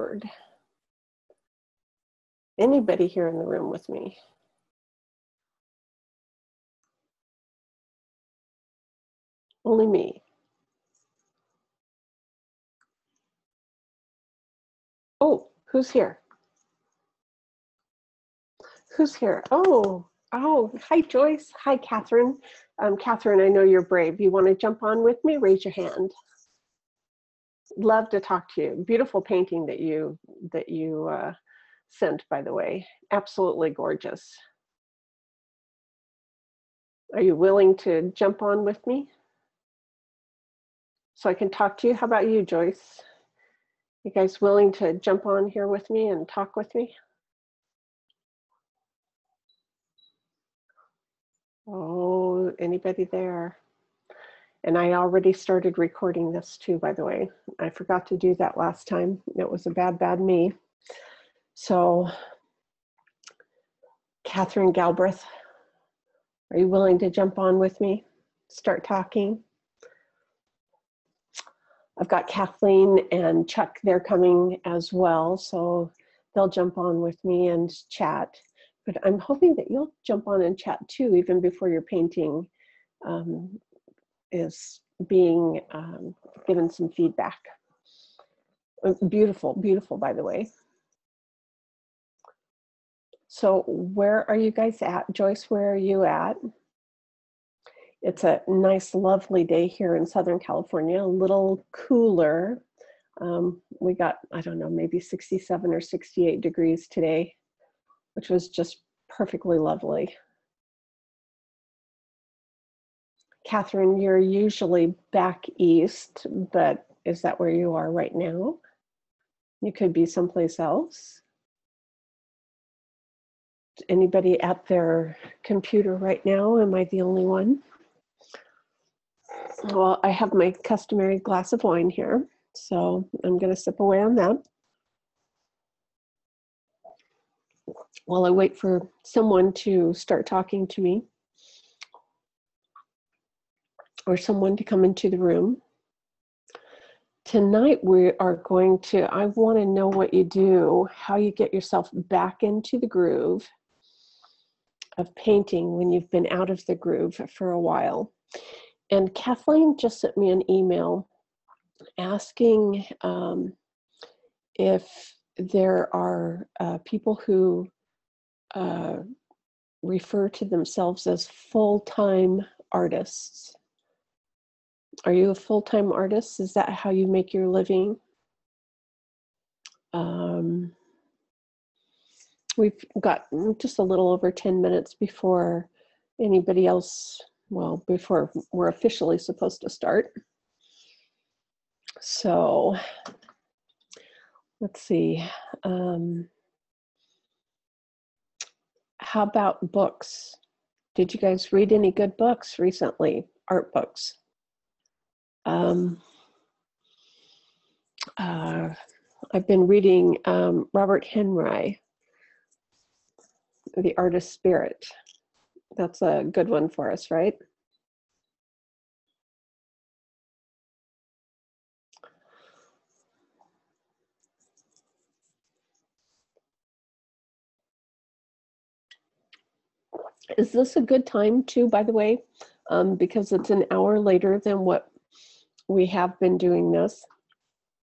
bored. Anybody here in the room with me? Only me. Oh, who's here? Who's here? Oh, hi, Joyce. Hi, Kathryn. Kathryn, I know you're brave. You want to jump on with me? Raise your hand. Love to talk to you. Beautiful painting that you sent, by the way. Absolutely gorgeous. Are you willing to jump on with me so I can talk to you? How about you, Joyce? You guys willing to jump on here with me and talk with me? Oh, anybody there? And I already started recording this too, by the way. I forgot to do that last time. It was a bad me. So, Kathryn Galbraith, are you willing to jump on with me? Start talking? I've got Kathleen and Chuck, they're coming as well, so they'll jump on with me and chat. But I'm hoping that you'll jump on and chat too, even before your painting is being given some feedback. Beautiful, beautiful, by the way. So where are you guys at? Joyce, where are you at? It's a nice, lovely day here in Southern California, a little cooler. We got, I don't know, maybe 67 or 68 degrees today, which was just perfectly lovely. Kathryn, you're usually back east, but is that where you are right now? You could be someplace else. Anybody at their computer right now? Am I the only one? Well, I have my customary glass of wine here, so I'm going to sip away on that while I wait for someone to start talking to me or someone to come into the room. Tonight we are going to, I want to know what you do, how you get yourself back into the groove of painting when you've been out of the groove for a while. And Kathleen just sent me an email asking if there are people who refer to themselves as full-time artists. Are you a full-time artist? Is that how you make your living? We've got just a little over 10 minutes before anybody else, well, before we're officially supposed to start. So let's see. How about books? Did you guys read any good books recently? Art books? I've been reading Robert Henry, The Artist Spirit. That's a good one for us, right? Is this a good time too, by the way? Because it's an hour later than what we have been doing this.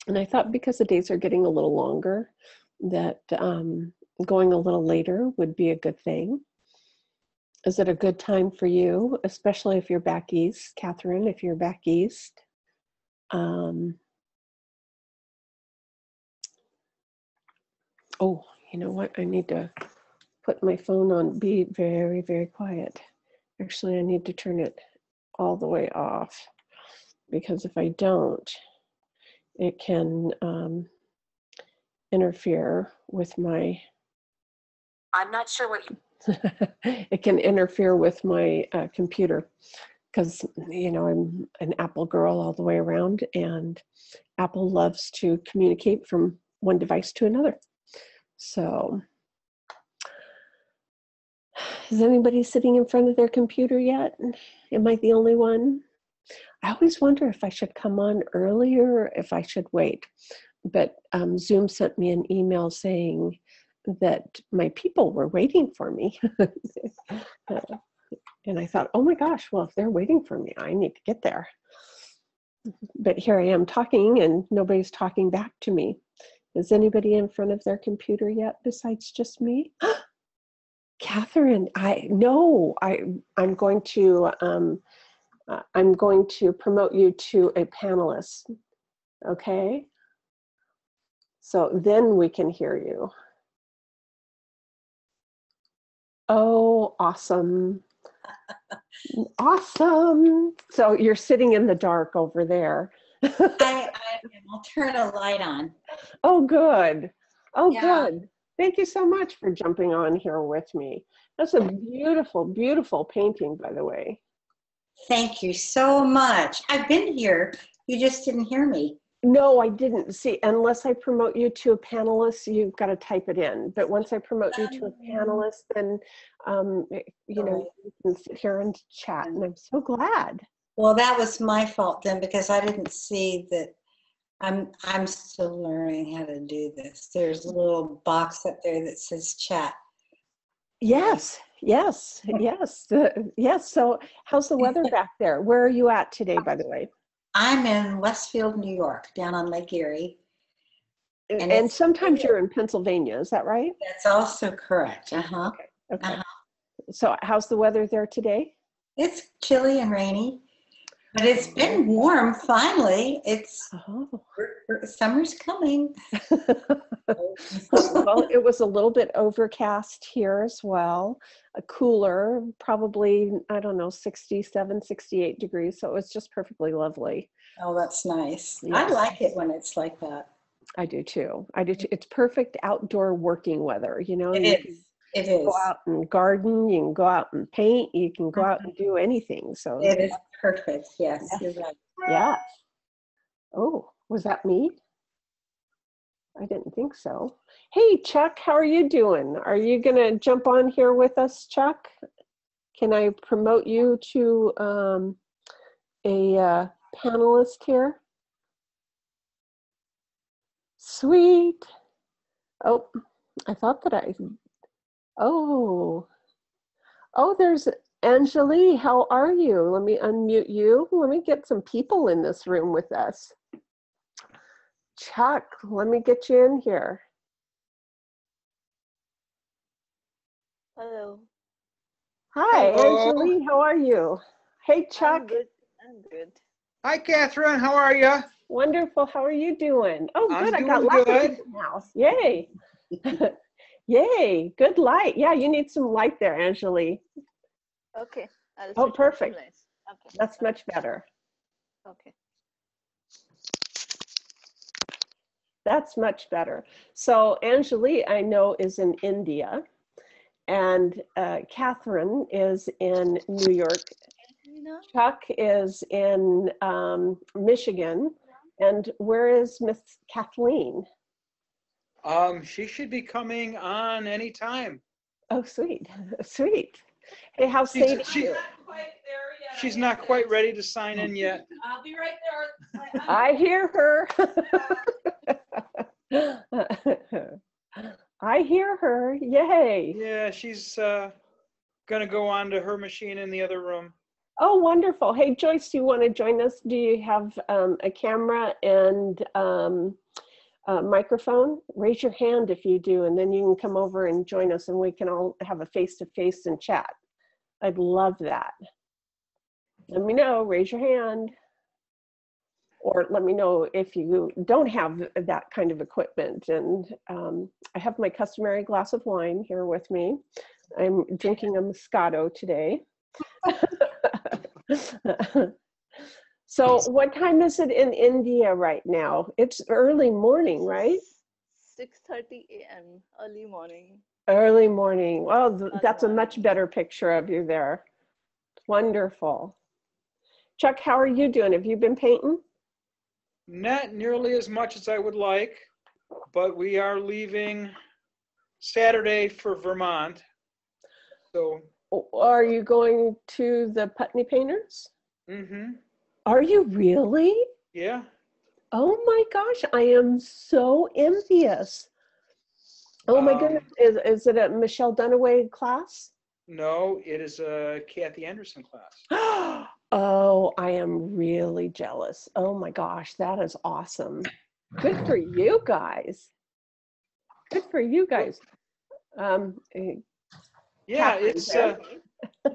And I thought because the days are getting a little longer, that going a little later would be a good thing. Is it a good time for you, especially if you're back east, Kathryn, if you're back east? Oh, you know what? I need to put my phone on be very, very quiet. Actually, I need to turn it all the way off, because if I don't, it can interfere with my... I'm not sure what you... It can interfere with my computer, because, you know, I'm an Apple girl all the way around, and Apple loves to communicate from one device to another. So, is anybody sitting in front of their computer yet? Am I the only one? I always wonder if I should come on earlier or if I should wait. but Zoom sent me an email saying that my people were waiting for me. And I thought, oh my gosh, well, if they're waiting for me, I need to get there. But here I am talking and nobody's talking back to me. Is anybody in front of their computer yet besides just me? Kathryn, I'm going to promote you to a panelist. Okay? So then we can hear you. Oh, awesome. Awesome. So you're sitting in the dark over there. I'll turn a light on. Oh, good. Oh, Yeah. good. Thank you so much for jumping on here with me. That's a beautiful, beautiful painting, by the way. Thank you so much. I've been here. You just didn't hear me. No, I didn't. See, unless I promote you to a panelist, you've got to type it in. But once I promote you to a panelist, then, you know, you can sit here and chat. And I'm so glad. Well, that was my fault then, because I didn't see that. I'm still learning how to do this. There's a little box up there that says chat. Yes, yes, yes, yes. So how's the weather back there? Where are you at today, by the way? I'm in Westfield, New York, down on Lake Erie. And sometimes you're in Pennsylvania, is that right? That's also correct. Uh-huh. Okay. So how's the weather there today? It's chilly and rainy, but it's been warm finally. It's summer's coming. Well, it was a little bit overcast here as well, cooler, probably, I don't know, 67, 68 degrees. So it was just perfectly lovely. Oh, that's nice. Yes. I like it when it's like that. I do too. I do too. It's perfect outdoor working weather, you know. It is. It is. Go out and garden, you can go out and paint, you can go out and do anything. So it is perfect. Yes, you're right. Yeah. Oh, was that me? I didn't think so. Hey, Chuck, how are you doing? Are you going to jump on here with us, Chuck? Can I promote you to a panelist here? Sweet. Oh, I thought that oh, there's Angelique. How are you? Let me unmute you. Let me get some people in this room with us. Chuck, let me get you in here. Hello. Hi, Hello. Angelique, how are you? Hey, Chuck. I'm good. I'm good. Hi, Kathryn. How are you? Wonderful. How are you doing? Oh, good. I got doing light good. in the house. Yay. Yay. Good light. Yeah, you need some light there, Angelique. Okay. Oh, perfect. Okay. That's much better. Okay. That's much better. So Angelique, I know, is in India, and Kathryn is in New York. Chuck is in Michigan. And where is Miss Kathleen? She should be coming on anytime. Oh, sweet. Sweet. Hey, how's Sadie? She's not quite ready to sign in yet. I'll be right there. I hear her. I hear her. Yay. Yeah, she's gonna go on to her machine in the other room. Oh, wonderful. Hey, Joyce, do you want to join us? Do you have a camera and a microphone? Raise your hand if you do, and then you can come over and join us, and we can all have a face-to-face and chat. I'd love that. Let me know. Raise your hand. Or let me know if you don't have that kind of equipment. And I have my customary glass of wine here with me. I'm drinking a Moscato today. So what time is it in India right now? It's early morning, right? 6:30 a.m. early morning. Early morning. Well, that's a much better picture of you there. Wonderful. Chuck, how are you doing? Have you been painting? Not nearly as much as I would like, but we are leaving Saturday for Vermont. So. Are you going to the Putney Painters? Mm-hmm. Are you really? Yeah. Oh my gosh, I am so envious. Oh my goodness, is it a Michelle Dunaway class? No, it is a Kathy Anderson class. Oh, I am really jealous. Oh my gosh, that is awesome. Good for you guys. Good for you guys. Yeah, Kathryn, it's there.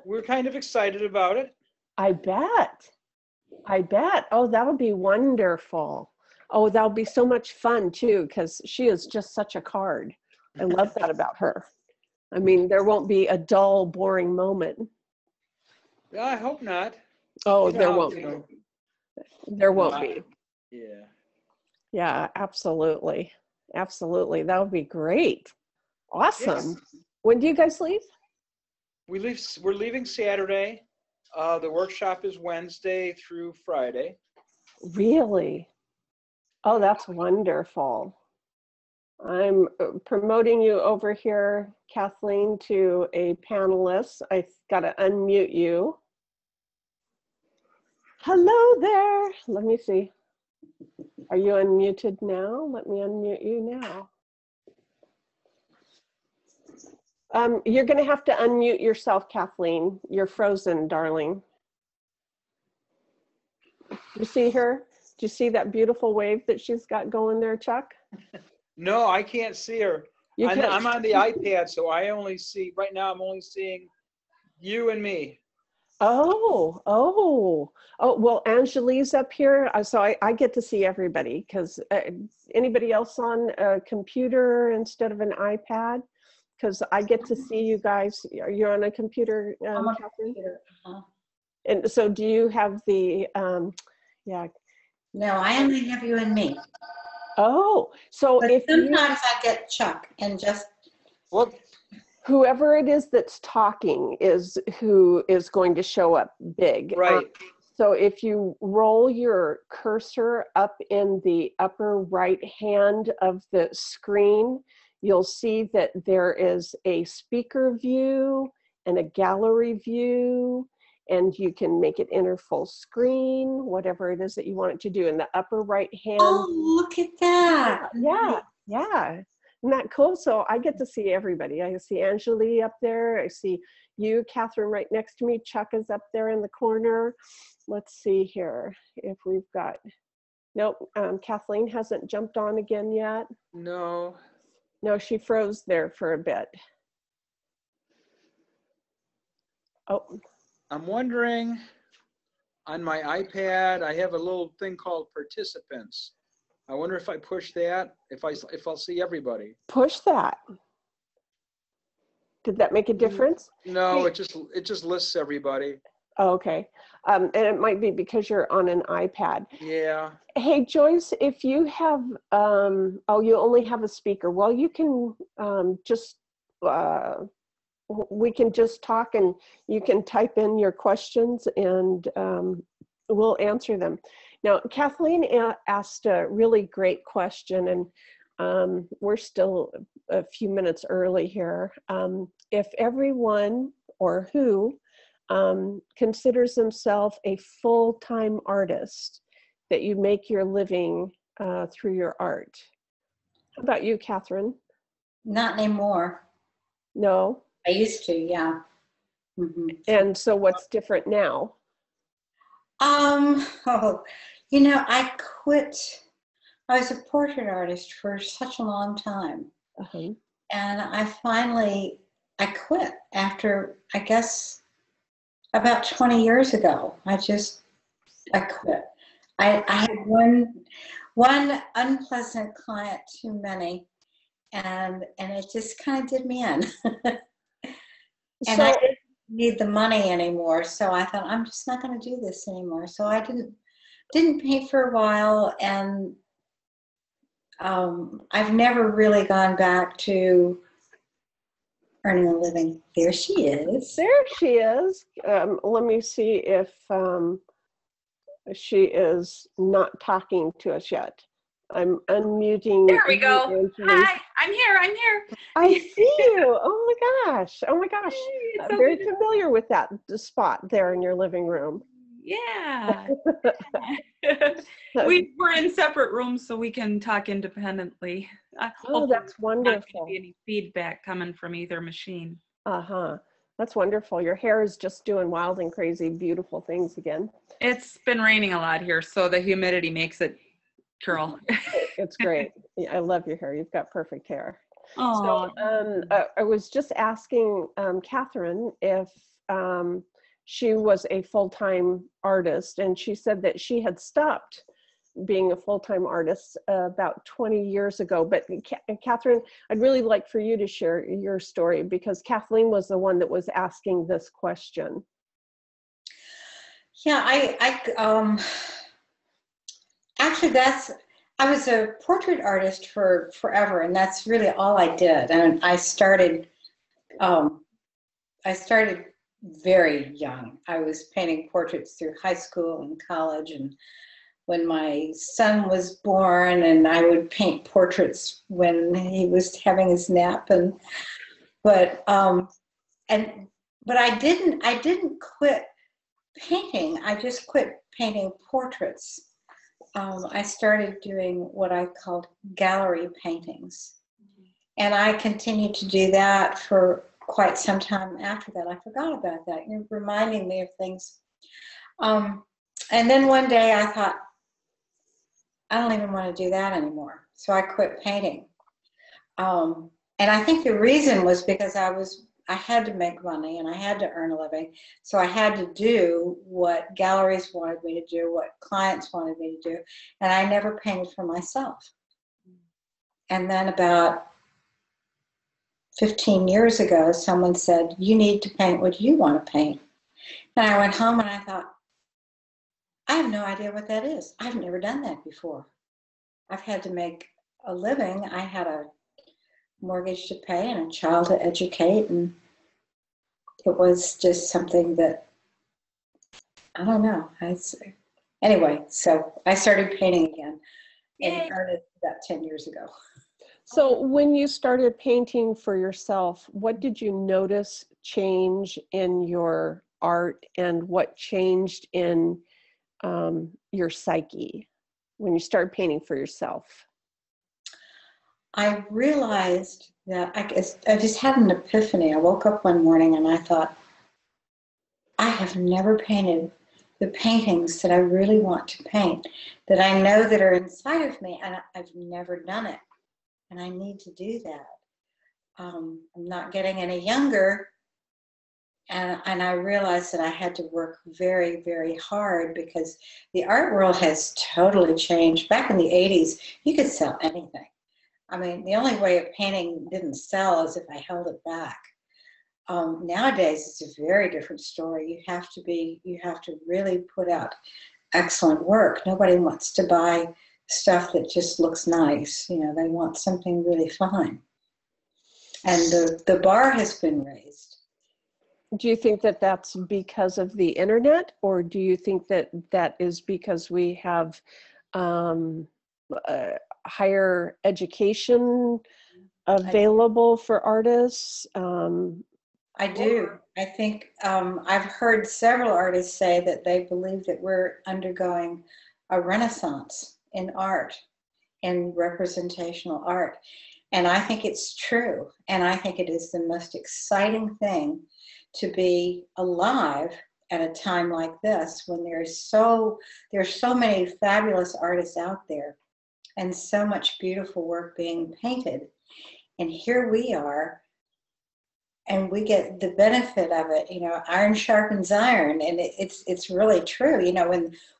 we're kind of excited about it. I bet. I bet. Oh, that'll be wonderful. Oh, that'll be so much fun too, because she is just such a card. I love that about her. I mean, there won't be a dull, boring moment. Yeah, I hope not. Oh, You know there how, won't you be. know, There no, won't be. Yeah. Yeah, absolutely. Absolutely. That would be great. Awesome. Yes. When do you guys leave? We're leaving Saturday. The workshop is Wednesday through Friday. Really? Oh, that's wonderful. I'm promoting you over here, Kathleen, to a panelist. I got to unmute you. Hello there. Let me see. Are you unmuted now? Let me unmute you now. You're going to have to unmute yourself, Kathleen. You're frozen, darling. You see her? Do you see that beautiful wave that she's got going there, Chuck? No, I can't see her. You can't. I'm on the iPad, so I only see, right now I'm only seeing you and me. Oh, well, Angelie's up here, so I get to see everybody, because anybody else on a computer instead of an iPad? Because I get to see you guys. You're on a computer, I'm on a Kathryn? computer. And so do you have the, yeah. No, I only have you and me. Oh, so But if you, sometimes I get Chuck and just, Well, whoever it is that's talking is who is going to show up big. right. So if you roll your cursor up in the upper right hand of the screen, you'll see that there is a speaker view and a gallery view, and you can make it enter full screen, whatever it is that you want it to do in the upper right hand. oh, look at that. Yeah. Isn't that cool? So I get to see everybody. I see Angelie up there. I see you, Kathryn, right next to me. Chuck is up there in the corner. Let's see here if we've got, nope, Kathleen hasn't jumped on again yet. No. No, she froze there for a bit. Oh. I'm wondering, on my iPad, I have a little thing called participants. I wonder if I push that, if I'll see everybody. Push that. Did that make a difference? No, Hey. it just lists everybody. Oh, okay. And it might be because you're on an iPad. Yeah. Hey, Joyce, if you have, oh, you only have a speaker. Well, you can just, we can just talk and you can type in your questions and we'll answer them. Now, Kathleen asked a really great question, and we're still a few minutes early here. If everyone or who considers themselves a full-time artist, that you make your living through your art. How about you, Kathryn? Not anymore. No? I used to, yeah. Mm-hmm. And so what's different now? Oh, you know, I quit. I was a portrait artist for such a long time. Uh-huh. And I quit after, I guess, about 20 years ago. I quit. I had one unpleasant client too many, and it just kind of did me in. And I didn't need the money anymore, so I thought, I'm just not going to do this anymore. So I didn't paint for a while, and I've never really gone back to earning a living. There she is. There she is. Let me see if she is not talking to us yet. I'm unmuting. There we go. Angelie. Hi, I'm here. I see you. Oh my gosh. Hey, so Very good. familiar with that spot there in your living room. Yeah. We're in separate rooms so we can talk independently. Oh, Hopefully that's there's not going to wonderful. be any feedback coming from either machine. Uh-huh. That's wonderful. Your hair is just doing wild and crazy, beautiful things again. It's been raining a lot here, so the humidity makes it curl. It's great. Yeah, I love your hair. You've got perfect hair. Oh, So I was just asking Kathryn if she was a full-time artist, and she said that she had stopped being a full-time artist about 20 years ago. But Kathryn, I'd really like for you to share your story, because Kathleen was the one that was asking this question. Yeah, actually I was a portrait artist for forever, and that's really all I did. And I started very young. I was painting portraits through high school and college, and when my son was born, and I would paint portraits when he was having his nap. But I didn't quit painting. I just quit painting portraits. I started doing what I called gallery paintings, and I continued to do that for quite some time after that. I forgot about that. You're reminding me of things. And then one day I thought, I don't even want to do that anymore. So I quit painting. And I think the reason was because I had to make money and I had to earn a living. So I had to do what galleries wanted me to do, what clients wanted me to do. And I never painted for myself. And then about 15 years ago, someone said, you need to paint what you want to paint. And I went home and I thought, I have no idea what that is. I've never done that before. I've had to make a living. I had a mortgage to pay and a child to educate, and it was just something that, I don't know. Anyway, so I started painting again in earnest about 10 years ago. So when you started painting for yourself, what did you notice change in your art, and what changed in your psyche when you started painting for yourself? I realized that I just had an epiphany. I woke up one morning and I thought, I have never painted the paintings that I really want to paint, that I know that are inside of me, and I've never done it. And I need to do that. I'm not getting any younger, and I realized that I had to work very, very hard, because the art world has totally changed. Back in the 80s, you could sell anything. I mean, the only way a painting didn't sell is if I held it back. Nowadays, it's a very different story. You have to really put out excellent work. Nobody wants to buy stuff that just looks nice. You know, they want something really fine. And the bar has been raised. Do you think that that's because of the internet, or do you think that that is because we have higher education available for artists? I do. I think I've heard several artists say that they believe that we're undergoing a renaissance in art, in representational art. And I think it's true. And I think it is the most exciting thing to be alive at a time like this, when there's so many fabulous artists out there and so much beautiful work being painted. And here we are, and we get the benefit of it. You know, iron sharpens iron, and it's really true. You know,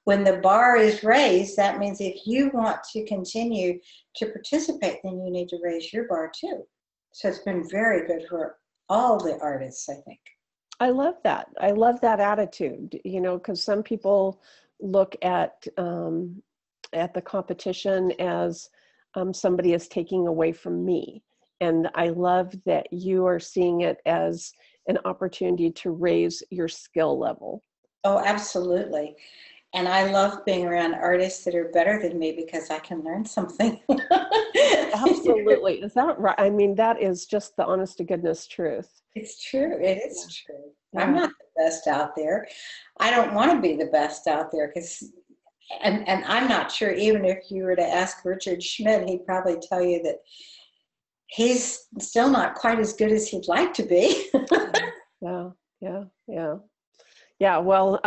when the bar is raised, that means if you want to continue to participate, then you need to raise your bar too. So it's been very good for all the artists, I think. I love that. I love that attitude, you know, because some people look at the competition as somebody is taking away from me. And I love that you are seeing it as an opportunity to raise your skill level. Oh, absolutely. And I love being around artists that are better than me, because I can learn something. Absolutely. Is that right? I mean, that is just the honest to goodness truth. It's true. It is true. Yeah. I'm not the best out there. I don't want to be the best out there and I'm not sure, even if you were to ask Richard Schmidt, he'd probably tell you that he's still not quite as good as he'd like to be. Yeah. Well,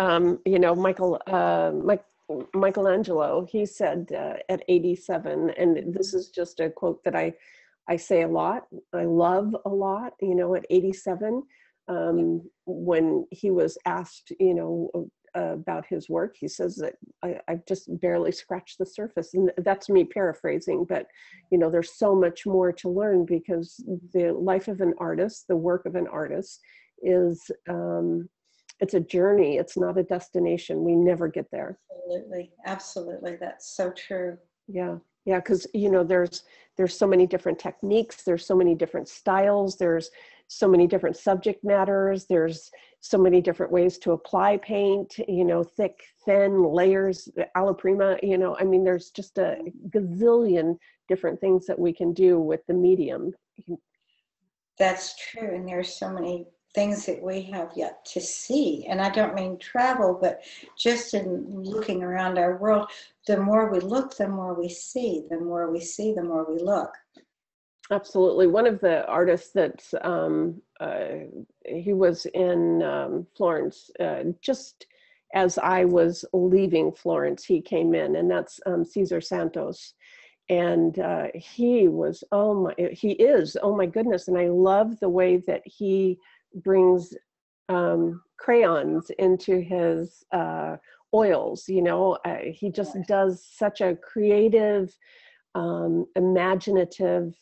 Michelangelo, he said at 87, and this is just a quote that I say a lot, I love a lot, at 87, when he was asked, about his work, he says that I've just barely scratched the surface. And that's me paraphrasing, but, there's so much more to learn, because the life of an artist, the work of an artist is, it's a journey. It's not a destination. We never get there. Absolutely. That's so true. Yeah. Because, there's so many different techniques. There's so many different styles. There's so many different subject matters. There's so many different ways to apply paint, thick, thin, layers, alla prima, there's just a gazillion different things that we can do with the medium. That's true. And there's so many things that we have yet to see. And I don't mean travel, but just in looking around our world, the more we look, the more we see. The more we see, the more we look. Absolutely. One of the artists that's, he was in Florence, just as I was leaving Florence, he came in, and that's Cesar Santos. And he was, he is, oh my goodness. And I love the way that he brings crayons into his oils, he just does such a creative, imaginative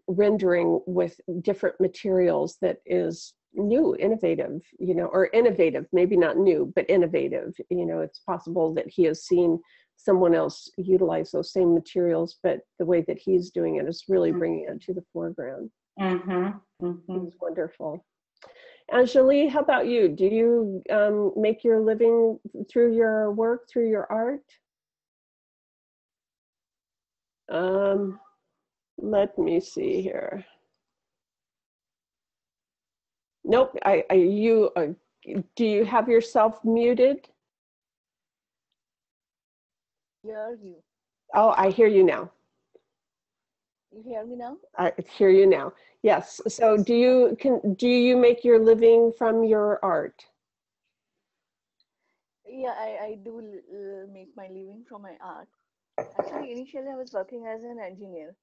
rendering with different materials that is new, innovative, or innovative, maybe not new, but innovative. It's possible that he has seen someone else utilize those same materials, but the way that he's doing it is really bringing it to the foreground. It's wonderful. Anjali, how about you? Do you make your living through your work, through your art? Let me see here. Nope. Do you have yourself muted? Hear you. Oh, I hear you now. You hear me now? I hear you now. Yes. So do you make your living from your art? Yeah, I do make my living from my art. Actually, initially I was working as an engineer.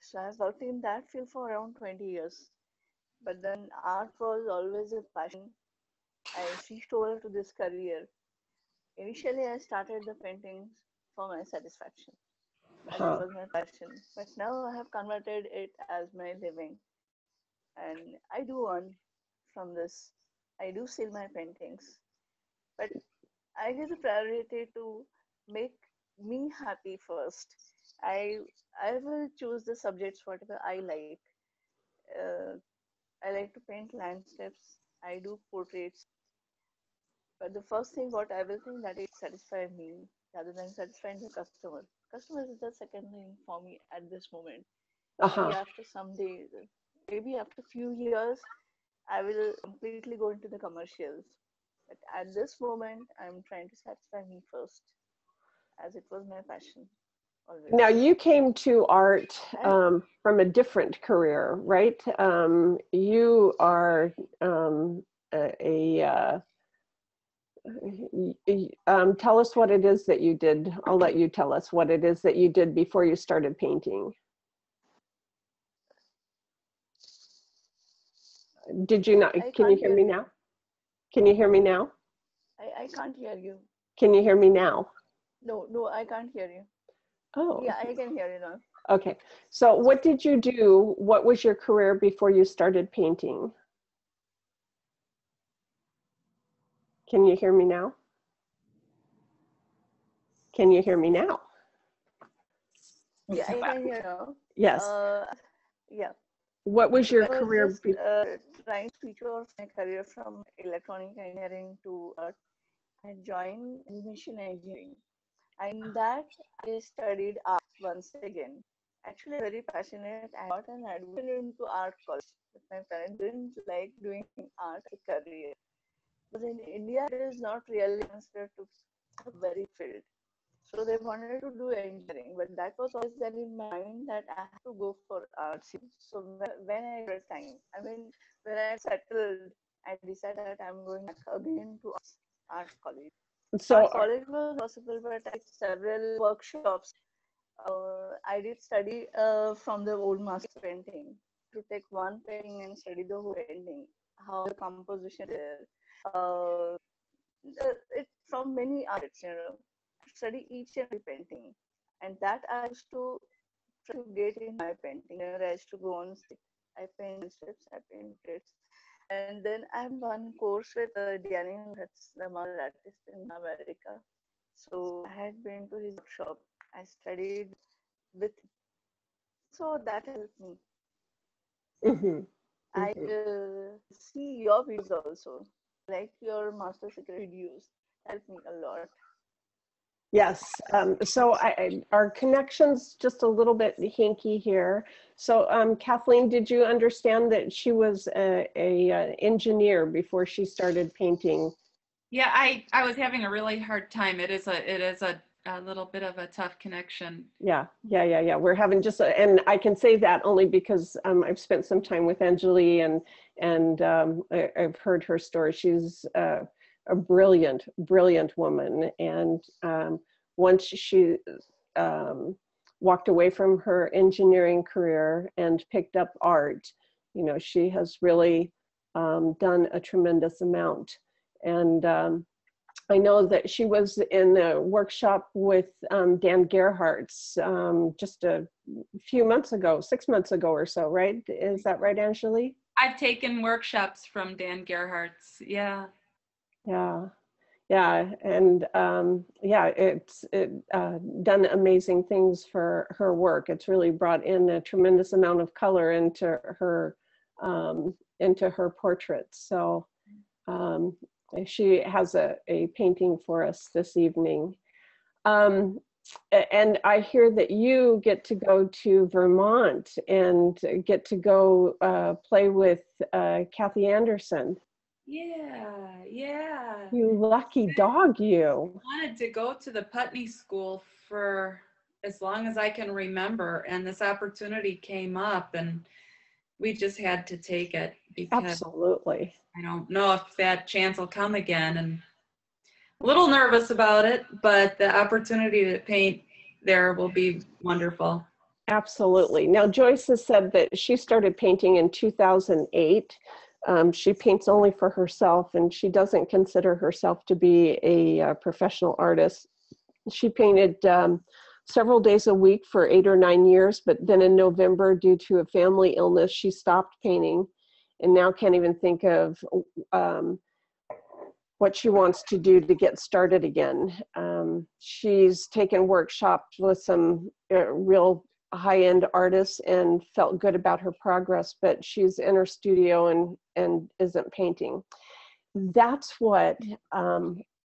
So I've worked in that field for around 20 years. But then art was always a passion. I switched over to this career. Initially, I started the paintings for my satisfaction, as it was my passion. But now I have converted it as my living. And I do earn from this. I do sell my paintings. But I give the priority to make me happy first. I I will choose the subjects whatever I like. Uh, I like to paint landscapes. I do portraits. But the first thing what I will think that it satisfy me rather than satisfying the customer. Customer is the second thing for me at this moment. Maybe after some days, maybe after few years, I will completely go into the commercials. But at this moment, I'm trying to satisfy me first, as it was my passion always. Now you came to art from a different career, right? You are tell us what it is that you did. I'll let you tell us what it is that you did before you started painting. Did you not? Can you hear me now? Can you hear me now? I can't hear you. Can you hear me now? No, I can't hear you. Oh. Yeah, I can hear you now. Okay. So what did you do? What was your career before you started painting? Can you hear me now? Can you hear me now? Yeah, I can hear now. Yes. Yeah. What was your I was career? just trying to switch over my career from electronic engineering to art. I joined animation engineering. And that I studied art once again. Actually, very passionate. I got an admission into art college. but my parents didn't like doing art as a career. Because in India, it is not really considered to a very field. So they wanted to do engineering, but that was always there in my mind that I have to go for arts. So when I got time, I mean, when I settled, I decided that I'm going back again to art college. So, Art college was possible, but I did several workshops. I did study from the old master painting to take one painting and study the whole painting, how the composition is. It from many artists, study each and every painting, and that I used to try to get in my painting. I used to go on stage. I paint strips, I paint portraits, and then I have one course with Daniel, that's the model artist in America. So I had been to his workshop. I studied with him. So that helped me. mhm, I mhm. see your videos also, like your Master Secret videos. Help me a lot. Yes. So our connection's just a little bit hinky here. So Kathleen, did you understand that she was a engineer before she started painting? Yeah, I was having a really hard time. It is a little bit of a tough connection. Yeah. We're having just, and I can say that only because I've spent some time with Anjali and I've heard her story. She's a brilliant woman. And once she walked away from her engineering career and picked up art, she has really done a tremendous amount. And I know that she was in a workshop with Dan Gerhardt's just a few months ago, 6 months ago or so, right? Is that right, Anjali? I've taken workshops from Dan Gerhardt's. Yeah. Yeah, and it's done amazing things for her work. It's really brought in a tremendous amount of color into her portraits. So she has a painting for us this evening. And I hear that you get to go to Vermont and get to go play with Kathy Anderson. Yeah. You lucky dog, you. I wanted to go to the Putney School for as long as I can remember, and this opportunity came up, and we just had to take it because Absolutely. I don't know if that chance will come again, and a little nervous about it, but the opportunity to paint there will be wonderful. Absolutely. Now, Joyce has said that she started painting in 2008. She paints only for herself, and she doesn't consider herself to be a professional artist. She painted several days a week for 8 or 9 years, but then in November, due to a family illness, she stopped painting and now can't even think of what she wants to do to get started again. She's taken workshops with some real high-end artists and felt good about her progress, but she's in her studio and isn't painting. That's what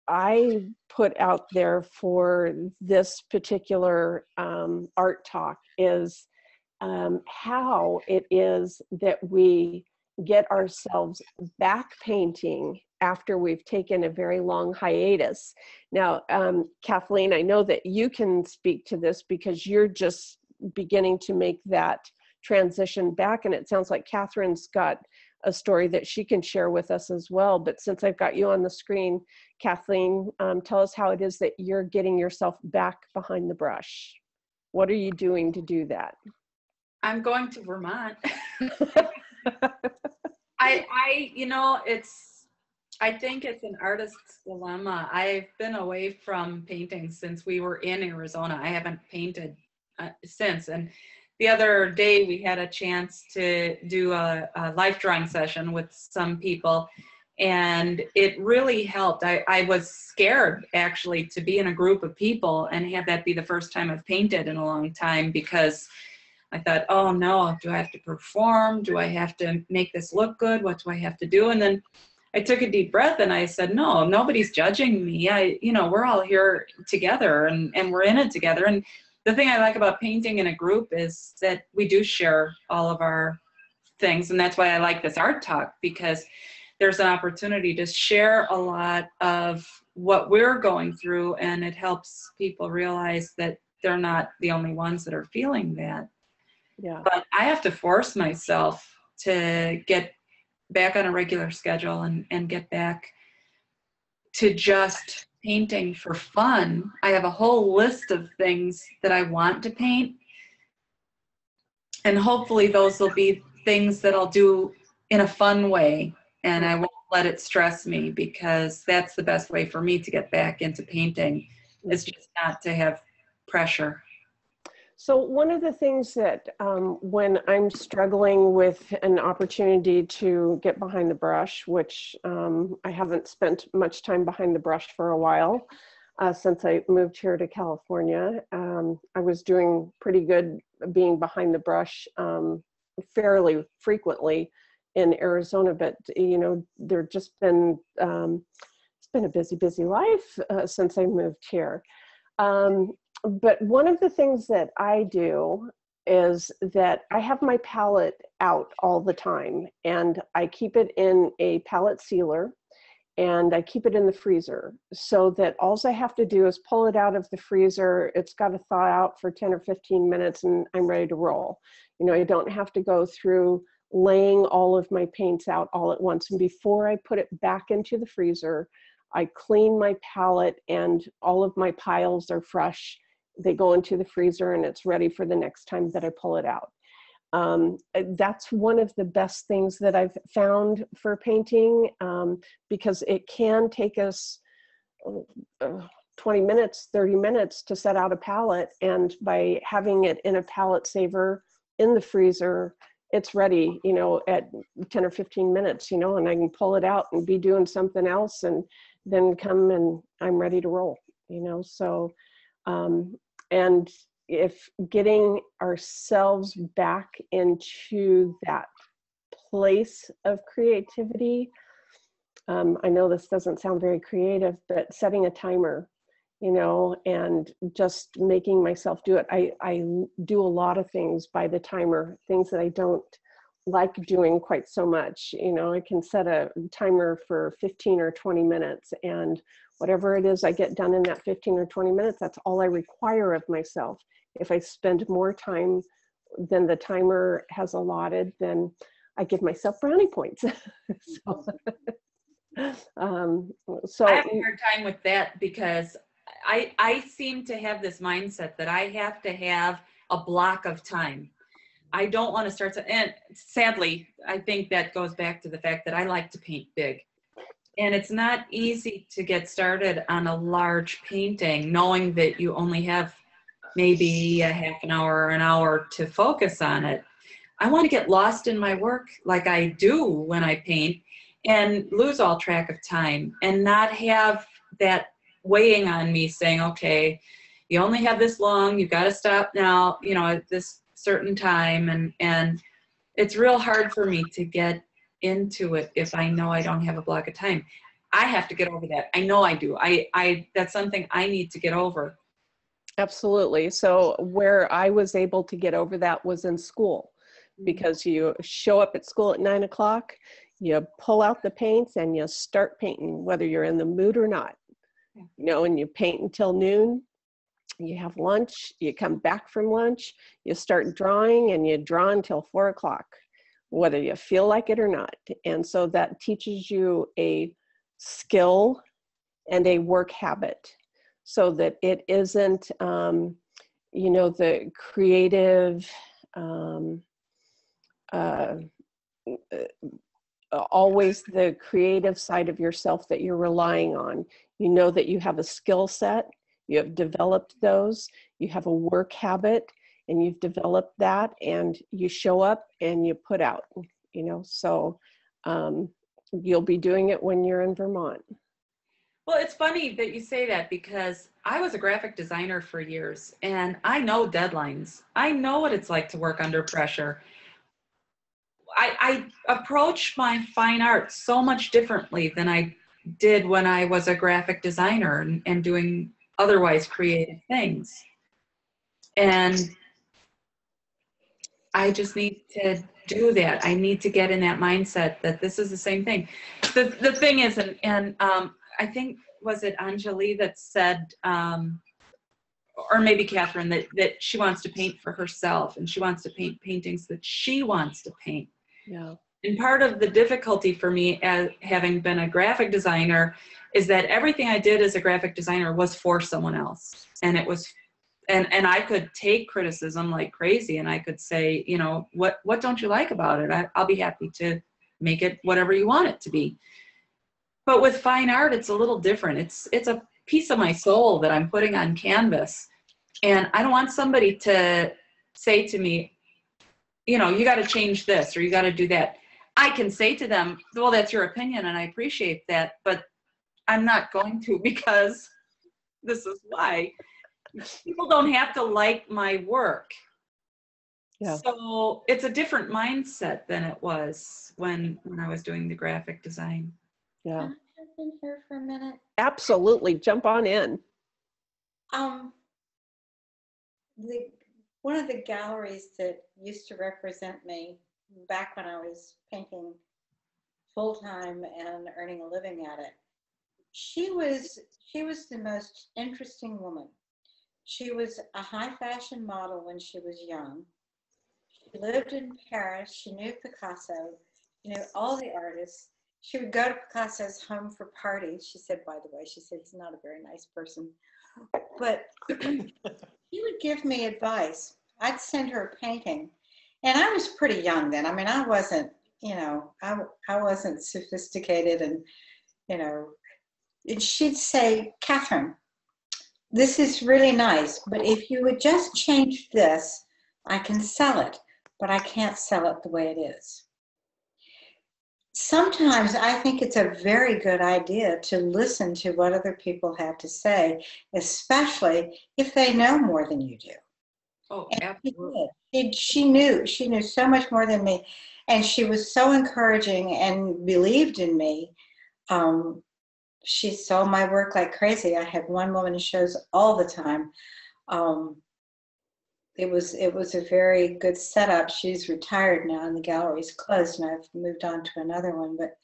I put out there for this particular art talk is how it is that we get ourselves back painting after we've taken a very long hiatus. Now, Kathleen, I know that you can speak to this because you're just beginning to make that transition back, and it sounds like Kathryn's got a story that she can share with us as well. But since I've got you on the screen, Kathleen, tell us how it is that you're getting yourself back behind the brush. What are you doing to do that? I'm going to Vermont. I think it's an artist's dilemma. I've been away from painting since we were in Arizona. I haven't painted since. And the other day we had a chance to do a life drawing session with some people, and it really helped. I was scared actually to be in a group of people and have that be the first time I've painted in a long time, because I thought, oh no, do I have to perform? Do I have to make this look good? What do I have to do? And then I took a deep breath and I said, no, nobody's judging me. We're all here together and we're in it together. And the thing I like about painting in a group is that we do share all of our things. And that's why I like this art talk, because there's an opportunity to share a lot of what we're going through, and it helps people realize that they're not the only ones that are feeling that. Yeah. But I have to force myself to get back on a regular schedule and get back to just painting for fun. I have a whole list of things that I want to paint, and hopefully those will be things that I'll do in a fun way, and I won't let it stress me, because that's the best way for me to get back into painting, is just not to have pressure. So one of the things that when I'm struggling with an opportunity to get behind the brush, which I haven't spent much time behind the brush for a while, since I moved here to California, I was doing pretty good being behind the brush fairly frequently in Arizona, but you know, there's just been, it's been a busy life since I moved here. But one of the things that I do is that I have my palette out all the time, and I keep it in a palette sealer, and I keep it in the freezer, so that all I have to do is pull it out of the freezer. It's got to thaw out for 10 or 15 minutes and I'm ready to roll. You know, I don't have to go through laying all of my paints out all at once. And before I put it back into the freezer, I clean my palette, and all of my piles are fresh. They go into the freezer and it's ready for the next time that I pull it out. That's one of the best things that I've found for painting, because it can take us 20 minutes, 30 minutes to set out a palette. And by having it in a palette saver in the freezer, it's ready, you know, at 10 or 15 minutes, you know, and I can pull it out and be doing something else and then come and I'm ready to roll, you know. So, and if getting ourselves back into that place of creativity, I know this doesn't sound very creative, but setting a timer, you know, and just making myself do it. I do a lot of things by the timer, things that I don't like doing quite so much. You know, I can set a timer for 15 or 20 minutes, and whatever it is I get done in that 15 or 20 minutes, that's all I require of myself. If I spend more time than the timer has allotted, then I give myself brownie points. So, I have a hard time with that, because I seem to have this mindset that I have to have a block of time. I don't want to start to, and sadly, I think that goes back to the fact that I like to paint big. And it's not easy to get started on a large painting, knowing that you only have maybe a half an hour or an hour to focus on it. I want to get lost in my work like I do when I paint, and lose all track of time, and not have that weighing on me saying, okay, you only have this long, you've got to stop now, you know, at this certain time. And it's real hard for me to get into it if I know I don't have a block of time. I have to get over that. I know I do. That's something I need to get over. Absolutely. So where I was able to get over that was in school, because you show up at school at 9 o'clock, you pull out the paints and you start painting, whether you're in the mood or not, you know, and you paint until noon. You have lunch, you come back from lunch, you start drawing, and you draw until 4 o'clock, whether you feel like it or not. And so that teaches you a skill and a work habit, so that it isn't, you know, the creative, always the creative side of yourself that you're relying on. You know that you have a skill set, you have developed those, you have a work habit, and you've developed that, and you show up and you put out, you know. So you'll be doing it when you're in Vermont. Well, it's funny that you say that, because I was a graphic designer for years, and I know deadlines. I know what it's like to work under pressure. I approach my fine art so much differently than I did when I was a graphic designer and doing otherwise creative things. And I just need to do that. I need to get in that mindset that this is the same thing. The thing is, and I think, was it Anjali that said, or maybe Kathryn, that she wants to paint for herself and she wants to paint paintings that she wants to paint. Yeah. And part of the difficulty for me, as having been a graphic designer, is that everything I did as a graphic designer was for someone else. And it was, and I could take criticism like crazy, and I could say, you know, what don't you like about it? I'll be happy to make it whatever you want it to be. But with fine art, it's a little different. It's a piece of my soul that I'm putting on canvas. And I don't want somebody to say to me, you know, you got to change this or you got to do that. I can say to them, well, that's your opinion and I appreciate that, but I'm not going to, because this is why. People don't have to like my work. Yeah. So it's a different mindset than it was when I was doing the graphic design. Yeah. Can I jump in here for a minute? Absolutely. Jump on in. One of the galleries that used to represent me back when I was painting full-time and earning a living at it, she was the most interesting woman. She was a high fashion model when she was young. She lived in Paris. She knew Picasso. She knew all the artists. She would go to Picasso's home for parties. She said, by the way, she said he's not a very nice person. But he would give me advice. I'd send her a painting. And I was pretty young then. I mean, I wasn't, you know, I wasn't sophisticated and, you know, and she'd say, Kathryn, this is really nice, but if you would just change this, I can sell it, but I can't sell it the way it is. Sometimes I think it's a very good idea to listen to what other people have to say, especially if they know more than you do. Oh, And absolutely. she knew so much more than me, and she was so encouraging and believed in me. She saw my work like crazy. I had one woman shows all the time. It was a very good setup. She's retired now and the gallery's closed and I've moved on to another one. But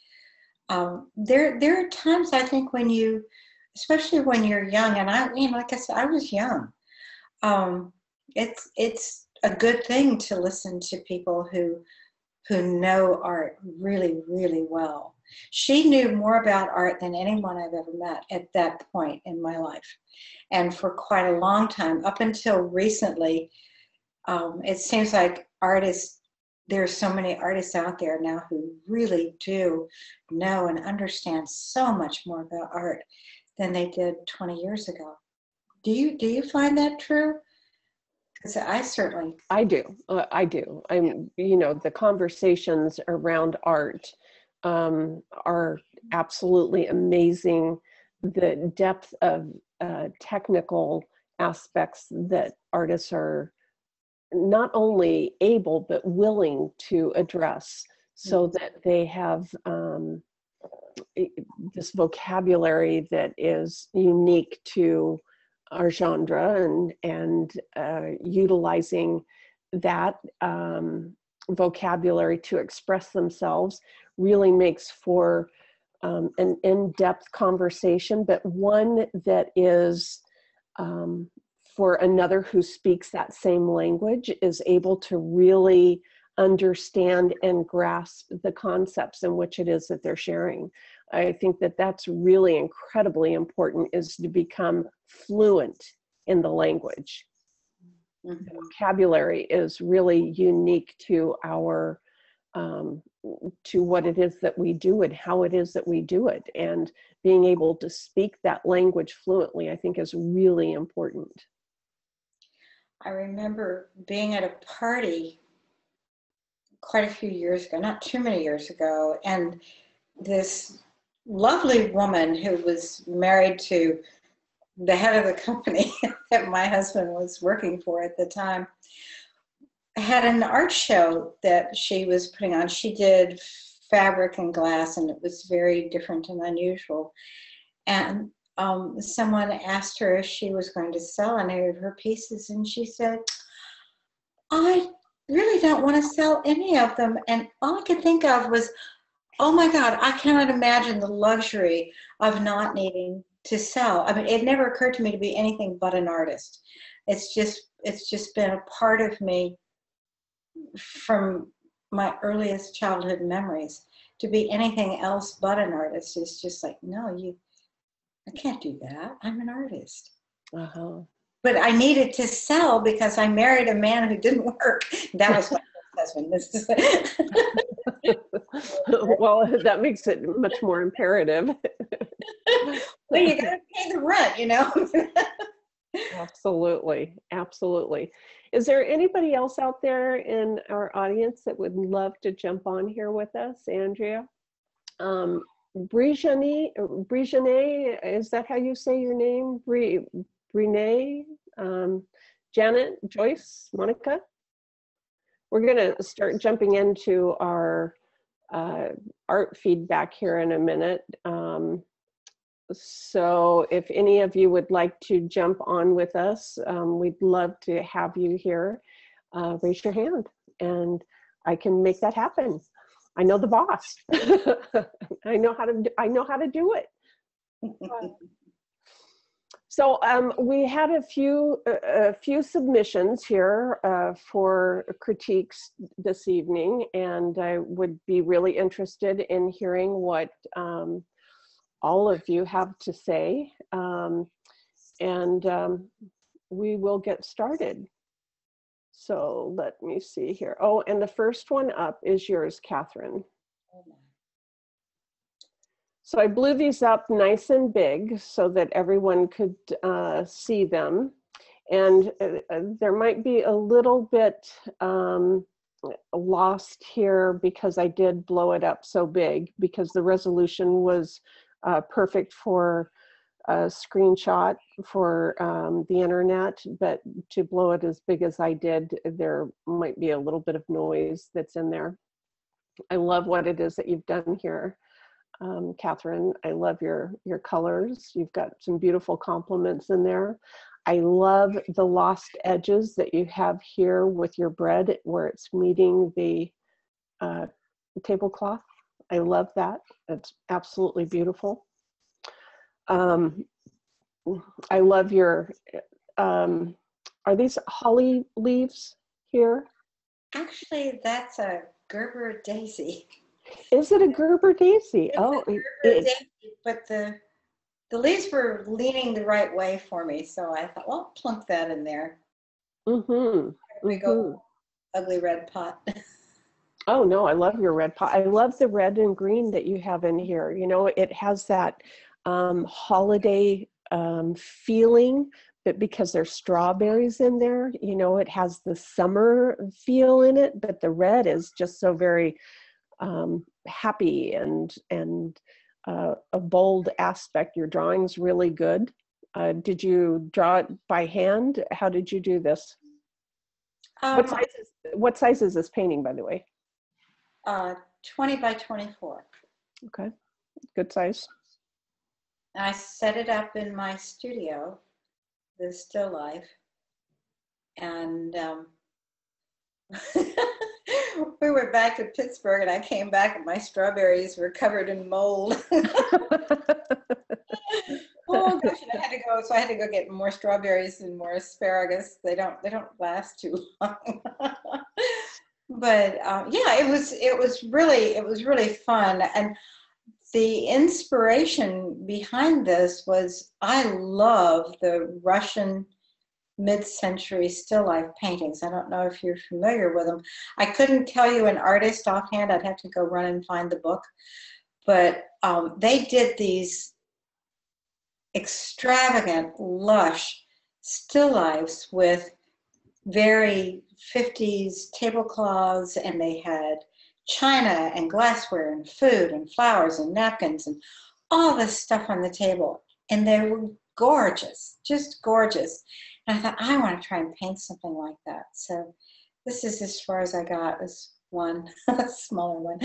there are times I think when you, especially when you're young, and I, you know, like I said, I was young. It's a good thing to listen to people who know art really, really well. She knew more about art than anyone I've ever met at that point in my life. And for quite a long time, up until recently, it seems like there are so many artists out there now who really do know and understand so much more about art than they did 20 years ago. Do you find that true? Because I do. I'm, you know, the conversations around art are absolutely amazing. The depth of technical aspects that artists are not only able but willing to address, so that they have this vocabulary that is unique to our genre, and utilizing that vocabulary to express themselves really makes for an in-depth conversation, but one that is for another who speaks that same language is able to really understand and grasp the concepts in which it is that they're sharing. I think that that's really incredibly important, is to become fluent in the language. Mm-hmm. The vocabulary is really unique to our to what it is that we do and how it is that we do it, and being able to speak that language fluently, I think, is really important. I remember being at a party quite a few years ago, not too many years ago, and this lovely woman who was married to the head of the company that my husband was working for at the time had an art show that she was putting on. She did fabric and glass, and it was very different and unusual. And someone asked her if she was going to sell any of her pieces, and she said, I really don't want to sell any of them. And all I could think of was, oh my God, I cannot imagine the luxury of not needing to sell. I mean, it never occurred to me to be anything but an artist. It's just been a part of me from my earliest childhood memories. To be anything else but an artist is just like, no, I can't do that. I'm an artist. Uh-huh. But I needed to sell because I married a man who didn't work. That was my husband. This is Well, that makes it much more imperative. well, you got to pay the rent, you know. Absolutely, absolutely. Is there anybody else out there in our audience that would love to jump on here with us, Andrea? Brigitte, is that how you say your name? Renee, Janet, Joyce, Monica? We're going to start jumping into our art feedback here in a minute. So if any of you would like to jump on with us, we'd love to have you here. Raise your hand and I can make that happen. I know the boss. I know how to do it. So we had a few submissions here for critiques this evening, and I would be really interested in hearing what all of you have to say, and we will get started. So let me see here. Oh, and the first one up is yours, Kathryn. So I blew these up nice and big so that everyone could see them. And there might be a little bit lost here because I did blow it up so big, because the resolution was perfect for a screenshot for the internet, but to blow it as big as I did, there might be a little bit of noise that's in there. I love what it is that you've done here, Kathryn. I love your colors. You've got some beautiful compliments in there. I love the lost edges that you have here with your bread where it's meeting the tablecloth. I love that. It's absolutely beautiful. I love your, are these holly leaves here? Actually, that's a Gerber daisy. Is it a Gerber daisy? It's oh, a Gerber daisy, but the leaves were leaning the right way for me, so I thought, well, plunk that in there. Mm-hmm. We go ugly red pot. Oh no, I love your red pot. I love the red and green that you have in here. You know, it has that holiday feeling, but because there's strawberries in there, you know, it has the summer feel in it, but the red is just so very happy and a bold aspect. Your drawing's really good. Did you draw it by hand? How did you do this? What size is this painting, by the way? 20 by 24. Okay, good size. I set it up in my studio, the still life, and we went back to Pittsburgh, and I came back and my strawberries were covered in mold. Oh gosh, and I had to go get more strawberries and more asparagus. They don't last too long. But yeah, it was really fun. And the inspiration behind this was, I love the Russian mid-century still life paintings. I don't know if you're familiar with them. I couldn't tell you an artist offhand. I'd have to go run and find the book. But they did these extravagant, lush still lifes with very 50s tablecloths, and they had china and glassware and food and flowers and napkins and all this stuff on the table. And they were gorgeous, just gorgeous. And I thought, I want to try and paint something like that. So this is as far as I got, this one, smaller one.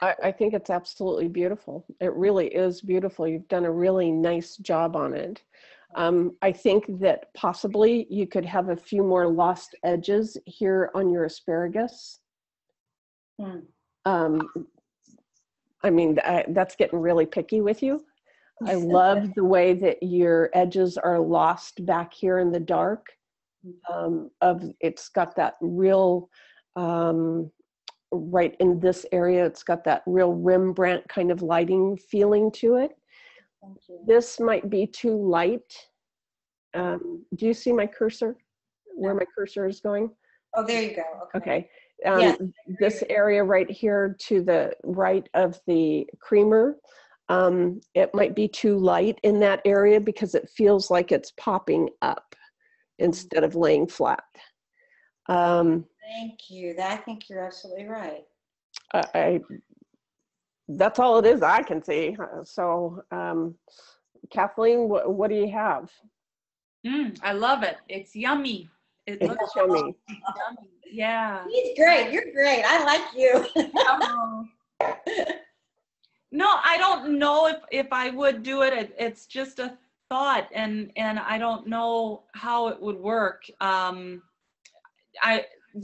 I think it's absolutely beautiful. It really is beautiful. You've done a really nice job on it. I think that possibly you could have a few more lost edges here on your asparagus. I mean, that's getting really picky with you. I love the way that your edges are lost back here in the dark. It's got that real, right in this area, it's got that real Rembrandt kind of lighting feeling to it. Thank you. This might be too light. Do you see my cursor? Where my cursor is going? Oh, there you go. Okay. Yes. This area right here to the right of the creamer, it might be too light in that area because it feels like it's popping up instead of laying flat. Thank you. I think you're absolutely right. That's all it is I can see. So, Kathleen, what do you have? I love it. It's yummy. It It's looks yummy. yummy. Yeah. He's great. You're great. I like you. No, I don't know if I would do it. It's just a thought, and I don't know how it would work. The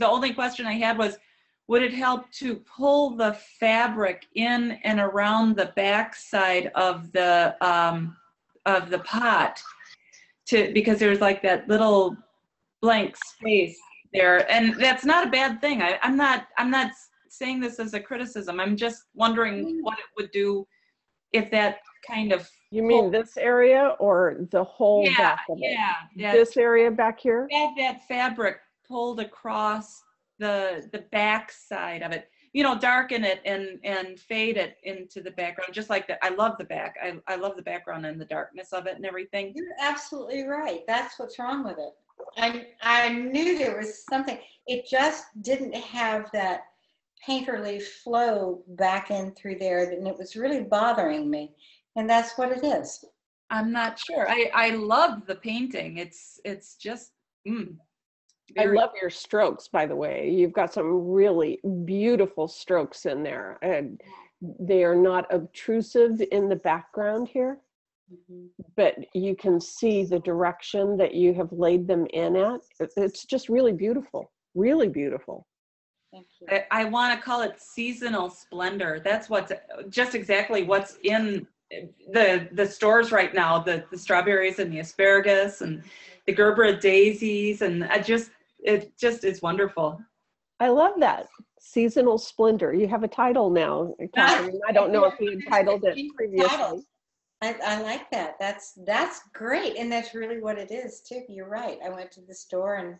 only question I had was, would it help to pull the fabric in and around the back side of the pot, because there's like that little blank space there, and that's not a bad thing. I'm not saying this as a criticism. I'm just wondering what it would do if that kind of. You mean this area or the whole back of it? Yeah. This area back here? Have that fabric pulled across the back side of it. You know, darken it and fade it into the background, just like that. I love the back. I love the background and the darkness of it and everything. You're absolutely right. That's what's wrong with it. I knew there was something. It just didn't have that painterly flow back in through there, and it was really bothering me. And that's what it is. I'm not sure. I love the painting. It's just. I love your strokes, by the way. You've got some really beautiful strokes in there, and they are not obtrusive in the background here, but you can see the direction that you have laid them in at. It's just really beautiful, really beautiful. Thank you. I want to call it seasonal splendor. That's just exactly what's in the stores right now. The strawberries and the asparagus and the Gerbera daisies, and it just is wonderful. I love that. Seasonal splendor. You have a title now, Kathryn. I don't know if you had titled it previously. I like that. That's great, and that's really what it is too. You're right. I went to the store and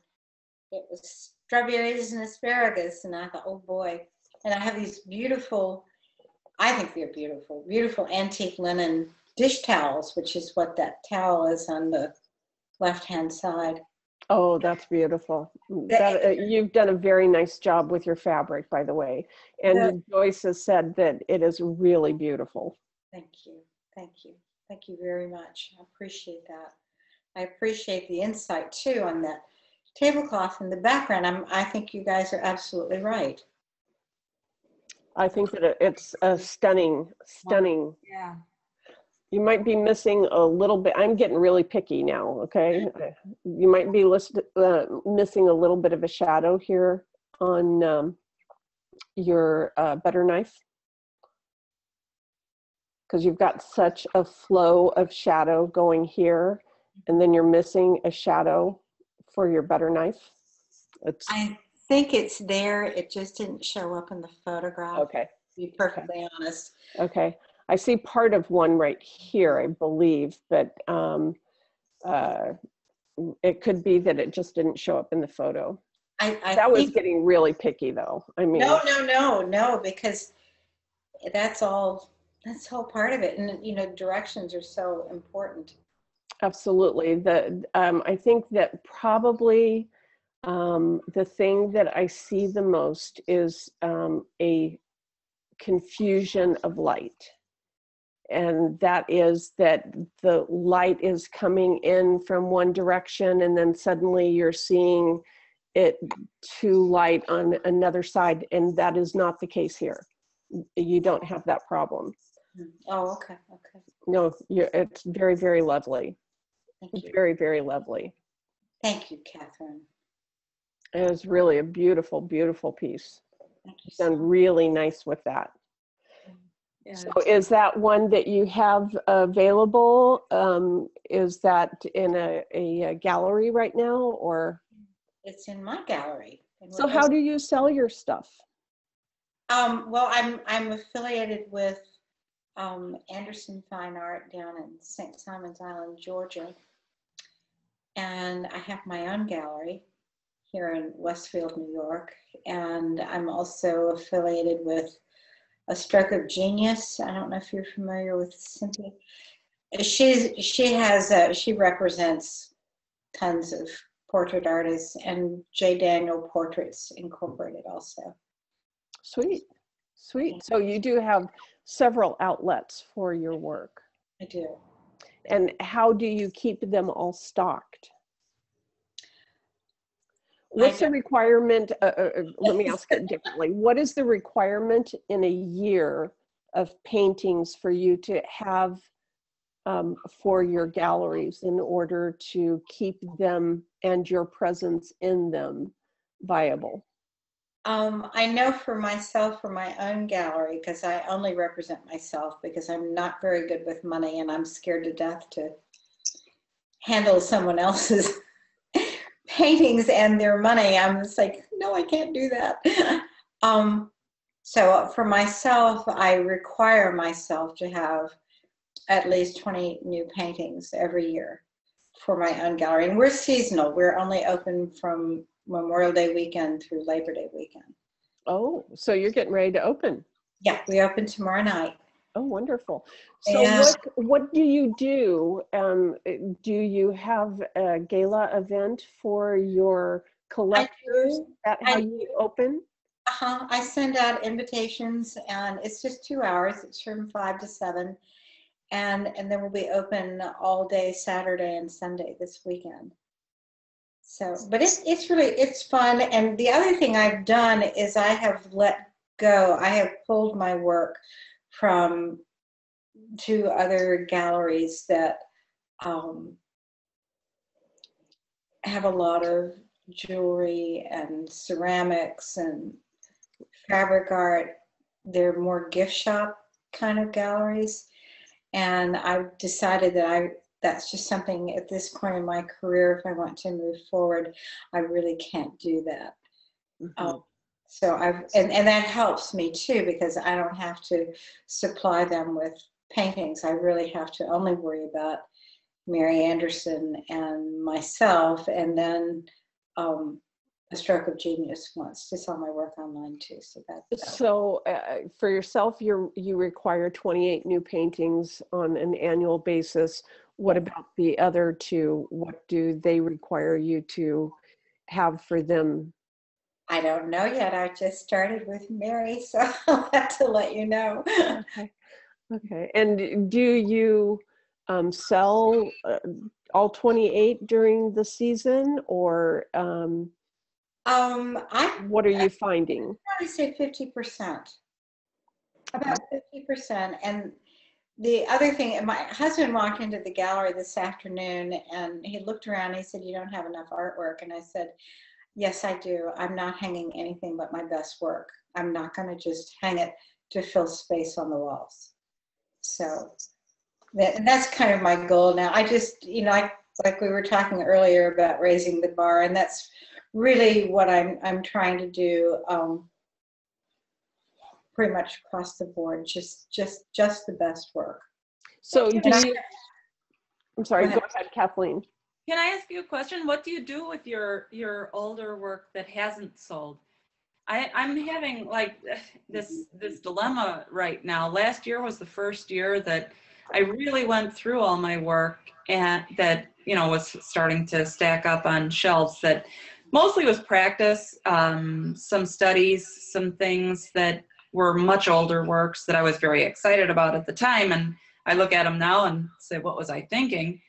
it was strawberries and asparagus, and I thought, oh boy. And I have these beautiful, I think they're beautiful, beautiful antique linen dish towels, which is what that towel is on the left-hand side. Oh, that's beautiful. You've done a very nice job with your fabric, by the way. And Joyce has said that it is really beautiful. Thank you. Thank you. Thank you very much. I appreciate that. I appreciate the insight too on that tablecloth in the background. I think you guys are absolutely right. I think that it's a stunning. Yeah. You might be missing a little bit. I'm getting really picky now, okay? You might be missing a little bit of a shadow here on your butter knife, because you've got such a flow of shadow going here, and then you're missing a shadow for your butter knife. I think it's there. It just didn't show up in the photograph. Okay. To be perfectly honest. Okay. I see part of one right here, I believe, but it could be that it just didn't show up in the photo. That was getting really picky, though. I mean, no, because that's all part of it, and you know, directions are so important. Absolutely. I think that probably the thing that I see the most is a confusion of light. And that is that the light is coming in from one direction, and then suddenly you're seeing it too light on another side, and that is not the case here. You don't have that problem. Oh, okay. No, it's very, very lovely. Thank you. Very, very lovely. Thank you, Kathryn. It was really a beautiful, beautiful piece. Thank you You've so done much. really nice with that. Yeah, So is that one that you have available? Is that in a gallery right now, or? It's in my gallery. And So how do you sell your stuff? Well, I'm affiliated with Anderson Fine Art down in St. Simons Island, Georgia. And I have my own gallery here in Westfield, New York. And I'm also affiliated with A Stroke of Genius. I don't know if you're familiar with Cynthia. She represents tons of portrait artists, and J. Daniel Portraits Incorporated also. Sweet, sweet. So you do have several outlets for your work. I do. And how do you keep them all stocked? What's the requirement? Let me ask it differently. What is the requirement in a year of paintings for you to have for your galleries in order to keep them and your presence in them viable? I know for myself, for my own gallery, because I only represent myself because I'm not very good with money and I'm scared to death to handle someone else's paintings and their money. I'm just like, no, I can't do that. So for myself, I require myself to have at least 20 new paintings every year for my own gallery. And we're seasonal. We're only open from Memorial Day weekend through Labor Day weekend. Oh, so you're getting ready to open. Yeah, we open tomorrow night. Oh, wonderful. So Yeah. what do you do? Do you have a gala event for your collectors? Is that how you open? I send out invitations, and it's just 2 hours. It's from 5 to 7. And then we'll be open all day Saturday and Sunday this weekend. So, but it's fun. And the other thing I've done is I have let go. I have pulled my work from 2 other galleries that have a lot of jewelry and ceramics and fabric art. They're more gift shop kind of galleries. And I've decided that that's just something at this point in my career, if I want to move forward, I really can't do that. Mm-hmm. So and that helps me too, because I don't have to supply them with paintings. I really have to only worry about Mary Anderson and myself, and then A Stroke of Genius wants to sell my work online too. So for yourself, you require 28 new paintings on an annual basis. What about the other 2? What do they require you to have for them? I don't know yet. I just started with Mary, so I'll have to let you know. Okay. And do you sell all 28 during the season, or what are you finding? I'd probably say 50%. About 50%. And the other thing, my husband walked into the gallery this afternoon and he looked around and he said, "You don't have enough artwork." And I said, "Yes, I do. I'm not hanging anything but my best work. I'm not going to just hang it to fill space on the walls." So that's kind of my goal now. I just, like we were talking earlier about raising the bar, and that's really what I'm trying to do. Pretty much across the board, just the best work. So I'm sorry, go ahead, Kathleen. Can I ask you a question? What do you do with your older work that hasn't sold? I'm having like this dilemma right now. Last year was the first year that I really went through all my work, and that was starting to stack up on shelves. That mostly was practice, some studies, some things that were much older works that I was very excited about at the time. And I look at them now and say, what was I thinking?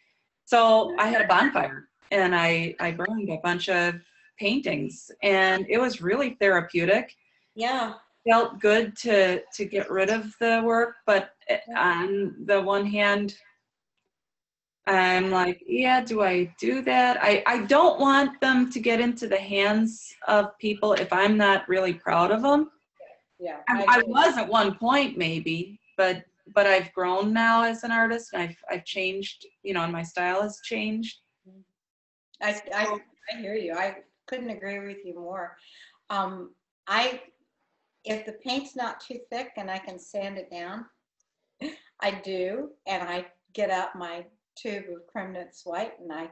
So I had a bonfire and I burned a bunch of paintings, and it was really therapeutic. Yeah. Felt good to get rid of the work, but on the one hand, I'm like, yeah, do I do that? I don't want them to get into the hands of people if I'm not really proud of them. Yeah. I was at one point maybe, but I've grown now as an artist. I've changed, and my style has changed. I hear you. I couldn't agree with you more. I if the paint's not too thick and I can sand it down, I do, and I get out my tube of Kremnitz white and I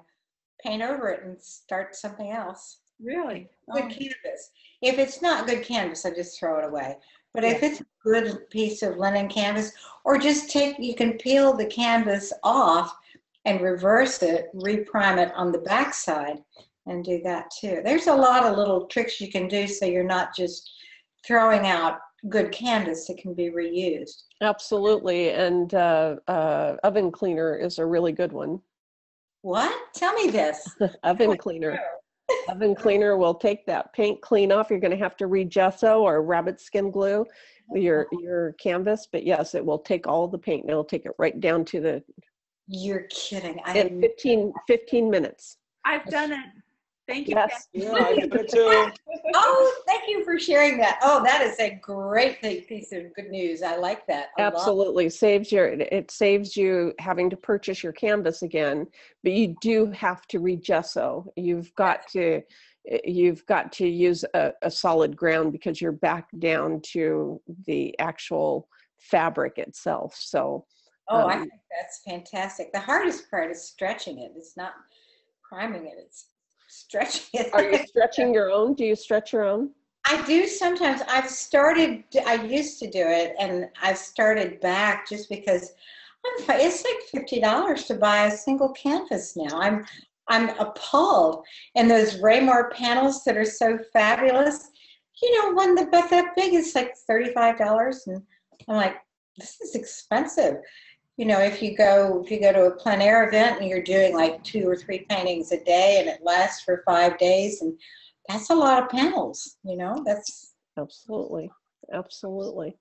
paint over it and start something else. Really? Good canvas. If it's not good canvas, I just throw it away. But if it's a good piece of linen canvas, or just you can peel the canvas off and reverse it, reprime it on the back side, and do that too. There's a lot of little tricks you can do so you're not just throwing out good canvas that can be reused. Absolutely. And oven cleaner is a really good one. What? Tell me this. Oven cleaner. Oven cleaner will take that paint clean off. You're going to have to re-gesso or rabbit skin glue your canvas, but yes, it will take all the paint and it'll take it right down to the. You're kidding. In 15 minutes. I've done it. Thank you. Yes. Yeah, I did it too. Oh, thank you for sharing that. Oh, that is a great piece of good news. I like that a lot. Absolutely. It saves you having to purchase your canvas again, but you do have to re-gesso. You've got to use a solid ground because you're back down to the actual fabric itself. So I think that's fantastic. The hardest part is stretching it. It's not priming it, it's stretching it. Are you stretching your own? Do you stretch your own? I do sometimes. I used to do it, and I've started back just because it's like $50 to buy a single canvas now. I'm appalled. And those Raymore panels that are so fabulous, one about that big is like $35. And I'm like, this is expensive. If you go to a plein air event and you're doing like 2 or 3 paintings a day and it lasts for 5 days, and that's a lot of panels, that's. Absolutely. Absolutely.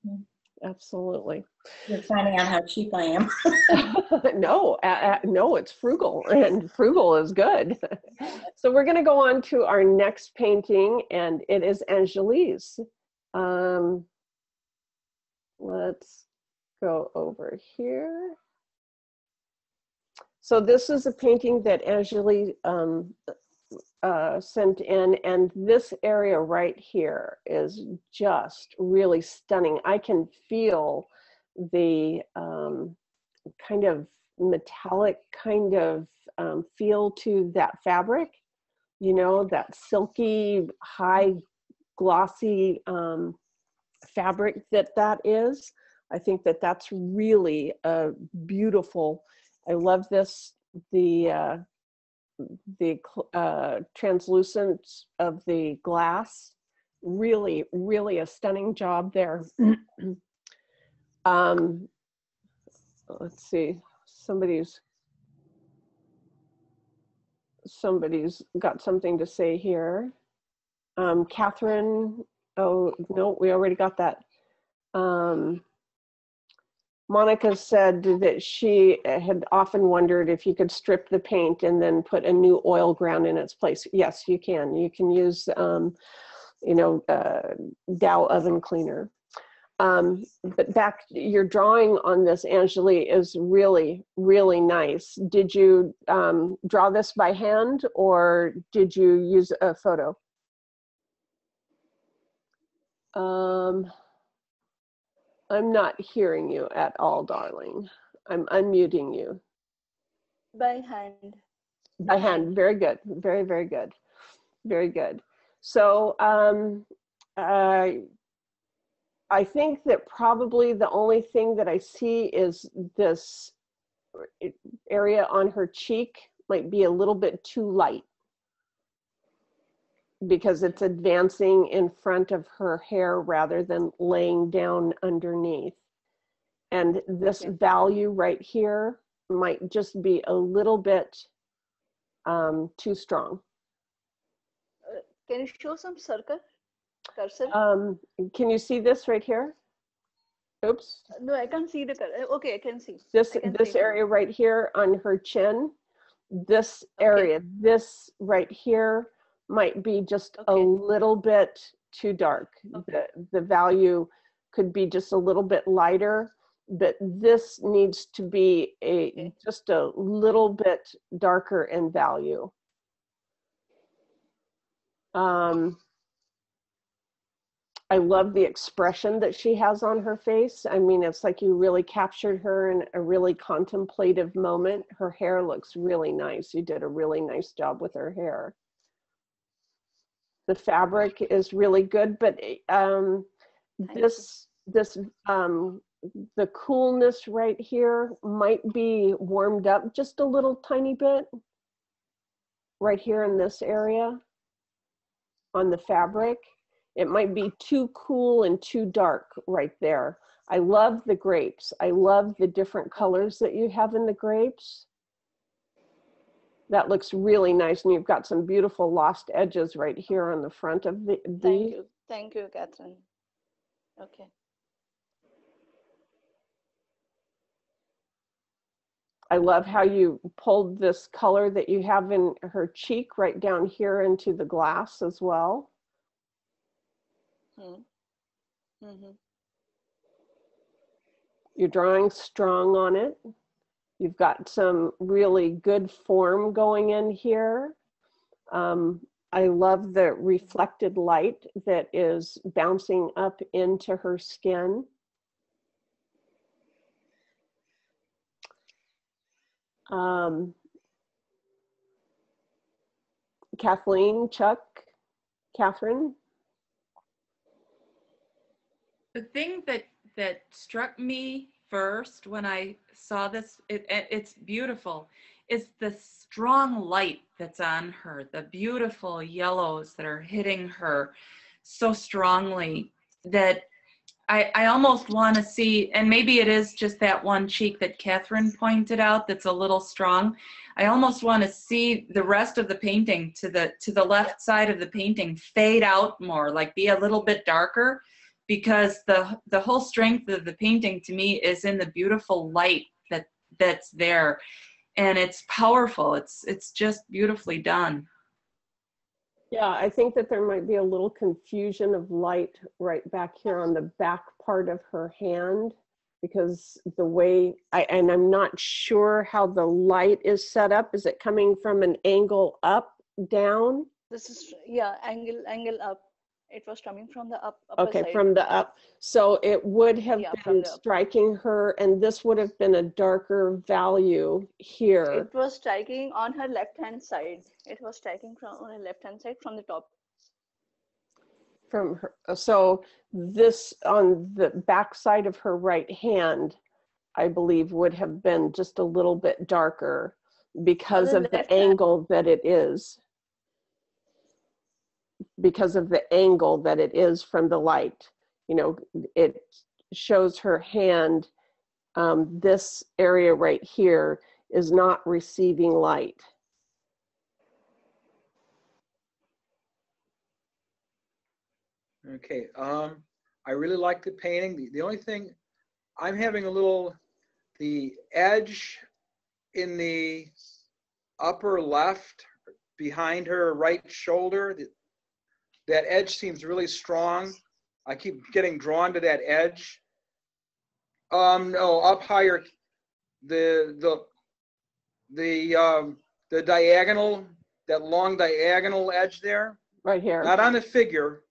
Mhm. Absolutely. You're finding out how cheap I am. No, no, it's frugal, and frugal is good. So we're going to go on to our next painting, and it is Angelique's. Let's go over here. So this is a painting that Angelique sent in, and this area right here is just really stunning. I can feel the kind of metallic kind of feel to that fabric, that silky, high glossy fabric that is. I think that's really beautiful. I love this, the translucence of the glass. Really, really a stunning job there. Let's see, somebody's got something to say here. Kathryn, oh no, we already got that. Monica said that she had often wondered if you could strip the paint and then put a new oil ground in its place. Yes, you can. You can use, Dow oven cleaner. But back, your drawing on this, Angelique, is really, really nice. Did you draw this by hand, or did you use a photo? I'm not hearing you at all, darling. I'm unmuting you. By hand. By hand. Very good. Very, very good. Very good. So I think that probably the only thing that I see is this area on her cheek might be a little bit too light, because it's advancing in front of her hair rather than laying down underneath. And this value right here might just be a little bit too strong. Can you show some cursor? Can you see this right here? Oops. No, I can't see the color. Okay, I can see. This I can this see now. area right here on her chin, this Okay. area, this right here might be just a Okay. little bit too dark. Okay. The value could be just a little bit lighter, but this needs to be Okay. just a little bit darker in value. I love the expression that she has on her face. I mean, it's like you really captured her in a really contemplative moment. Her hair looks really nice. You did a really nice job with her hair. The fabric is really good, but the coolness right here might be warmed up just a little tiny bit right here in this area on the fabric. It might be too cool and too dark right there. I love the grapes. I love the different colors that you have in the grapes. That looks really nice. And you've got some beautiful lost edges right here on the front of the. Thank you, Kathryn. Okay. I love how you pulled this color that you have in her cheek right down here into the glass as well. Mm-hmm. You're drawing strong on it. You've got some really good form going in here. I love the reflected light that is bouncing up into her skin. Kathleen, Chuck, Kathryn? The thing that struck me first when I saw this, it's beautiful, is the strong light that's on her, the beautiful yellows that are hitting her so strongly that I almost want to see, and maybe it is just that one cheek that Kathryn pointed out that's a little strong. I almost want to see the rest of the painting to the left side of the painting fade out more, like be a little bit darker, because the whole strength of the painting to me is in the beautiful light that's there, and it's powerful. It's just beautifully done. Yeah, I think that there might be a little confusion of light right back here on the back part of her hand, because the way and I'm not sure how the light is set up. Is it coming from an angle up, down? This is, yeah, angle up. It was coming from the upper Okay, side. from the up. So it would have been striking her, and this would have been a darker value here. It was striking on her left-hand side. It was striking on her left-hand side from the top. From her, so this on the back side of her right hand, I believe, would have been just a little bit darker because of the angle that it is. Because of the angle that it is from the light. You know, it shows her hand, this area right here is not receiving light. Okay, I really like the painting. The only thing, I'm having a little, the edge in the upper left behind her right shoulder, that edge seems really strong. I keep getting drawn to that edge. No, up higher, the diagonal, that long diagonal edge there. Right here. Not on the figure,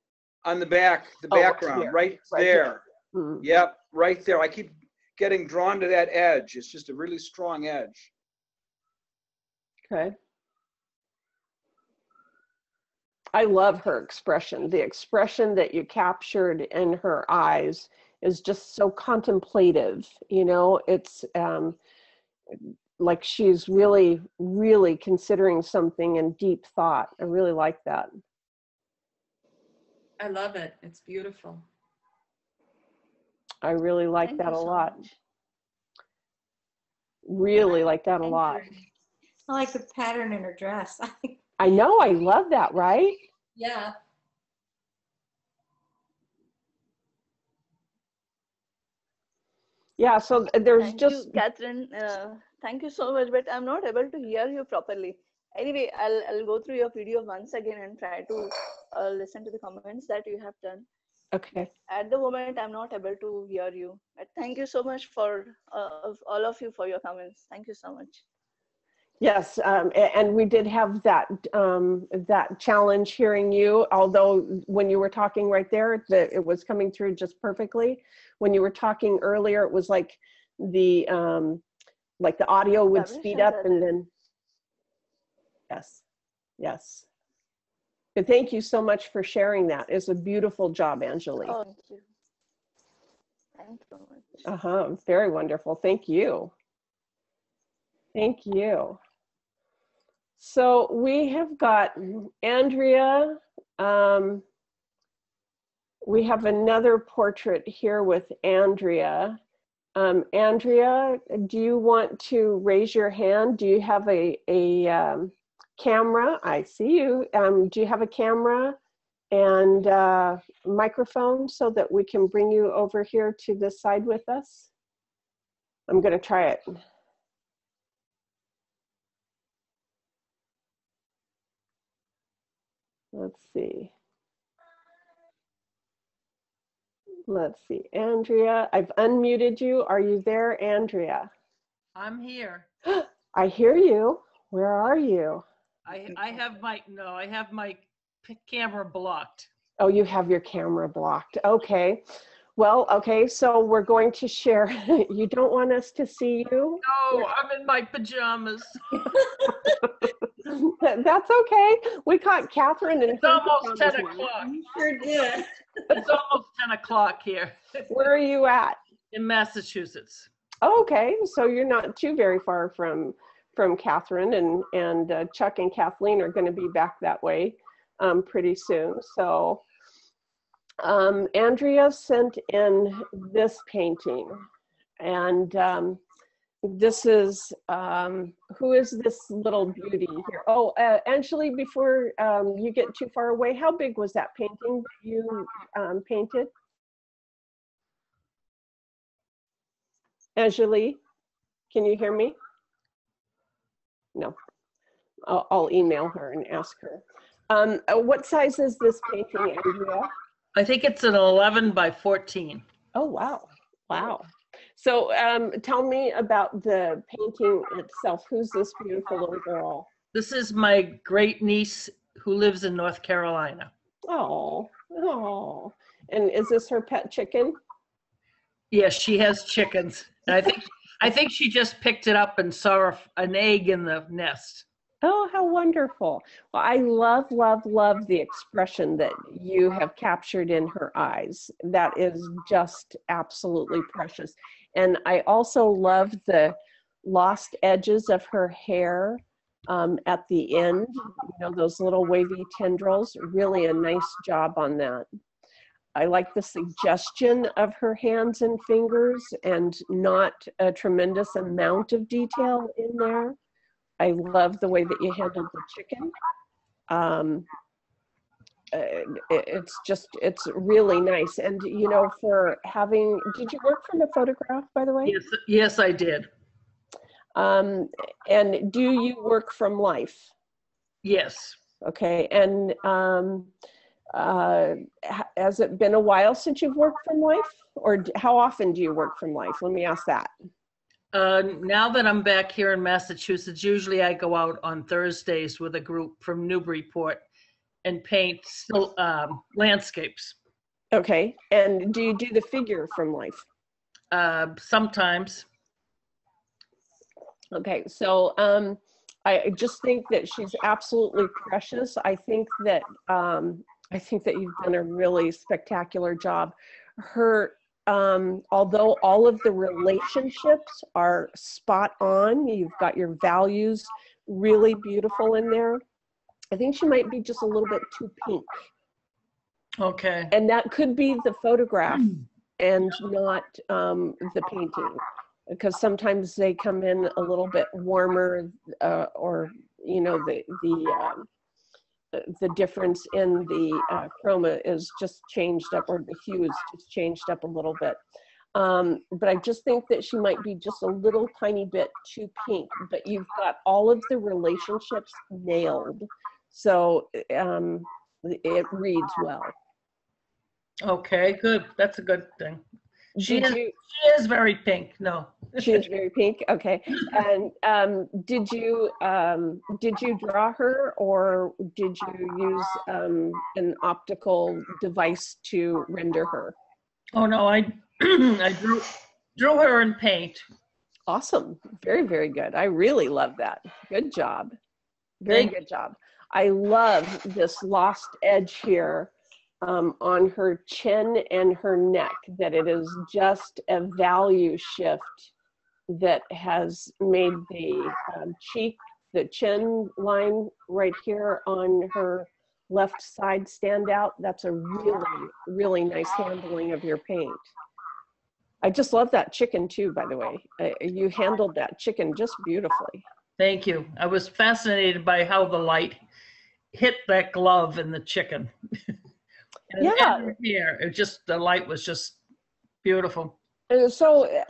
on the back, the background, right there. Mm-hmm. Yep, right there. I keep getting drawn to that edge. It's just a really strong edge. Okay. I love her expression. The expression that you captured in her eyes is just so contemplative. You know, it's like she's really, really considering something in deep thought. I really like that. I love it. It's beautiful. I really like that a lot. Really like that a lot. I like the pattern in her dress. I know, I love that, right? Yeah, so there's Thank just, you, Kathryn. Thank you so much, but I'm not able to hear you properly. Anyway, I'll go through your video once again and try to listen to the comments that you have done. okay. At the moment, I'm not able to hear you. But thank you so much for all of you for your comments. Thank you so much. Yes, and we did have that that challenge hearing you, although when you were talking right there, it was coming through just perfectly. When you were talking earlier, it was like the audio would speed up and then, yes, yes. But thank you so much for sharing that. It's a beautiful job, Anjali. Oh, thank you. Thank you so much. Uh-huh, very wonderful. Thank you. Thank you. So we have got Andrea. We have another portrait here with Andrea. Andrea, do you want to raise your hand? Do you have a camera? I see you. Do you have a camera and microphone so that we can bring you over here to this side with us? I'm going to try it. Let's see. Let's see. Andrea, I've unmuted you. Are you there, Andrea? I'm here. I hear you. Where are you? I have my camera blocked. Oh, you have your camera blocked. Okay. Well, okay, so we're going to share. You don't want us to see you? No, I'm in my pajamas. That's okay. We caught Kathryn and It's almost 10 o'clock. You sure did. It's almost 10 o'clock here Where are you at? in Massachusetts. Oh, okay, so you're not too very far from Kathryn, and Chuck and Kathleen are going to be back that way pretty soon. So Andrea sent in this painting, and this is, who is this little beauty here? Oh, Anjali, before you get too far away, how big was that painting that you painted? Anjali, can you hear me? No, I'll email her and ask her. What size is this painting, Andrea? I think it's an 11 by 14. Oh, wow. Wow. So tell me about the painting itself. Who's this beautiful little girl? This is my great niece who lives in North Carolina. Oh, oh. And is this her pet chicken? Yes, she has chickens. And I think she just picked it up and saw an egg in the nest. Oh, how wonderful. Well, I love, love, love the expression that you have captured in her eyes. That is just absolutely precious. And I also love the lost edges of her hair at the end, you know, those little wavy tendrils. Really a nice job on that. I like the suggestion of her hands and fingers and not a tremendous amount of detail in there. I love the way that you handled the chicken. It's really nice. And, you know, for having, did you work from a photograph, by the way? Yes, I did. And do you work from life? Yes. Okay. And has it been a while since you've worked from life? Or how often do you work from life? Let me ask that. Now that I'm back here in Massachusetts, usually I go out on Thursdays with a group from Newburyport and paint landscapes. Okay. And do you do the figure from life? Sometimes. Okay. So I just think that she's absolutely precious. I think that you've done a really spectacular job. Her although all of the relationships are spot on, you've got your values really beautiful in there. I think she might be just a little bit too pink. Okay. And that could be the photograph and not the painting, because sometimes they come in a little bit warmer or, you know, the difference in the chroma is just changed up, or the hue is just changed up a little bit. But I just think that she might be just a little tiny bit too pink, but you've got all of the relationships nailed. So it reads well. Okay, good. That's a good thing. She is very pink. No. She is very pink. Okay. And did you draw her, or did you use an optical device to render her? Oh no, I I drew her in paint. Awesome. Very, very good. I really love that. Good job. Very good job. I love this lost edge here on her chin and her neck, that it is just a value shift that has made the cheek, the chin line right here on her left side stand out. That's a really, really nice handling of your paint. I just love that chicken too, by the way. You handled that chicken just beautifully. Thank you. I was fascinated by how the light hit that glove and the chicken. And here, it just, the light was just beautiful. So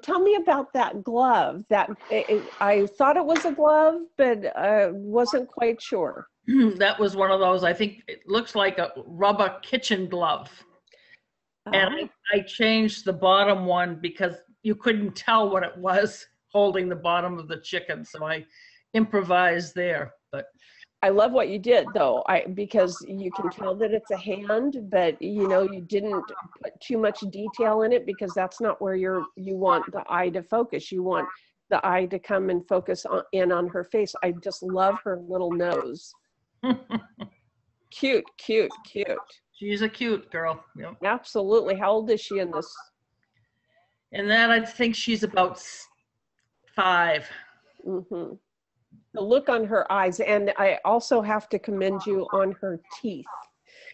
tell me about that glove. That I thought it was a glove, but wasn't quite sure. That was one of those, I think it looks like a rubber kitchen glove. And I changed the bottom one because you couldn't tell what it was holding the bottom of the chicken. So I improvised there. But I love what you did though, because you can tell that it's a hand, but you know, you didn't put too much detail in it, because that's not where you want the eye to focus. You want the eye to come and focus in on her face. I just love her little nose. Cute, cute, cute. She's a cute girl. Yep. Absolutely. How old is she in this? And that, I think she's about 5. Mm-hmm. The look on her eyes, and I also have to commend you on her teeth.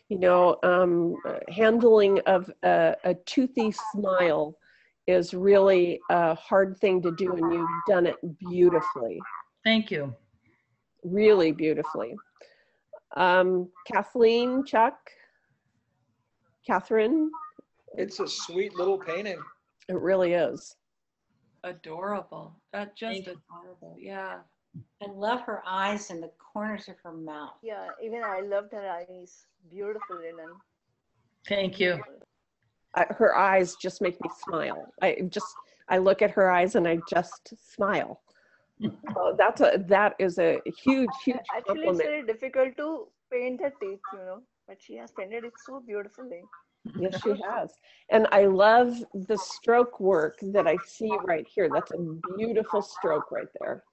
You know, handling of a toothy smile is really a hard thing to do, and you've done it beautifully. Thank you. Really beautifully. Kathleen, Chuck, Kathryn. It's a sweet little painting. It really is. Adorable. Just adorable. Yeah. I love her eyes and the corners of her mouth. Yeah, even I loved her eyes. Beautiful linen. Thank you. Her eyes just make me smile. I look at her eyes and I just smile. So that is a huge, huge Actually, compliment. it's very difficult to paint her teeth, you know, but she has painted it so beautifully. Yes, she has. And I love the stroke work that I see right here. That's a beautiful stroke right there.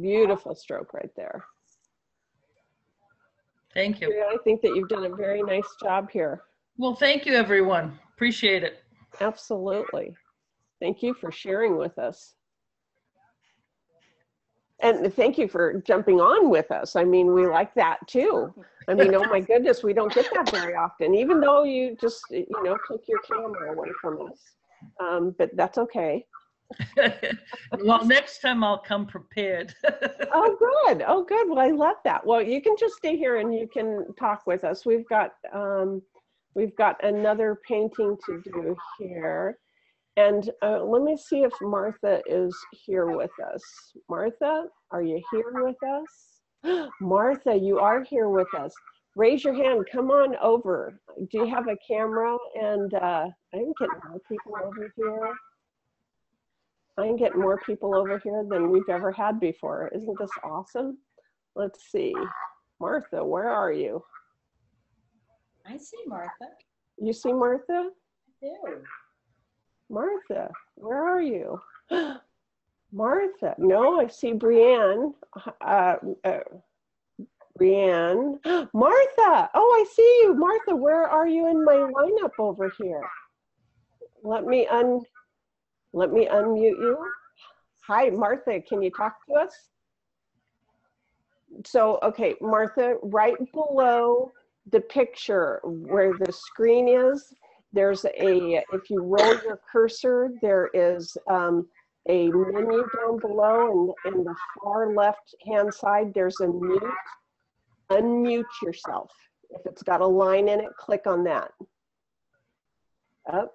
Beautiful stroke right there. Thank you. I think that you've done a very nice job here. Well, thank you, everyone. Appreciate it. Absolutely. Thank you for sharing with us. And thank you for jumping on with us. I mean, we like that too. I mean, oh my goodness, we don't get that very often, even though you just, you know, took your camera away from us. But that's okay. Well, next time I'll come prepared. Oh, good. Oh, good. Well, I love that. Well, you can just stay here and you can talk with us. We've got another painting to do here. And let me see if Martha is here with us. Martha, are you here with us? Martha, you are here with us. Raise your hand. Come on over. Do you have a camera? And I can get more people over here. I can get more people over here than we've ever had before. Isn't this awesome? Let's see. Martha, where are you? I see Martha. You see Martha? I do. Martha, where are you? Martha, no, I see Brianne. Brianne. Martha, oh, I see you. Martha, where are you in my lineup over here? Let me unmute you. Hi, Martha, can you talk to us? So, okay, Martha, right below the picture where the screen is, there's if you roll your cursor, there is a menu down below, and in the far left-hand side, there's a mute. Unmute yourself. If it's got a line in it, click on that. Up,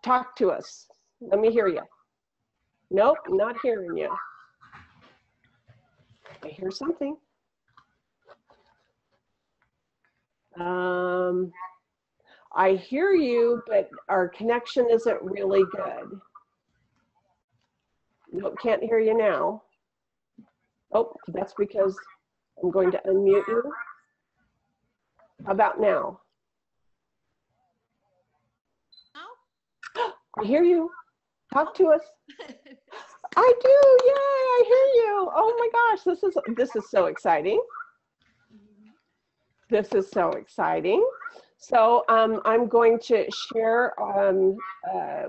Talk to us. Let me hear you. Nope, not hearing you. I hear something. I hear you, but our connection isn't really good. Nope, can't hear you now. Oh, that's because I'm going to unmute you. How about now? I hear you. Talk to us. I do. Yay! I hear you. Oh my gosh, this is so exciting. This is so exciting. So I'm going to share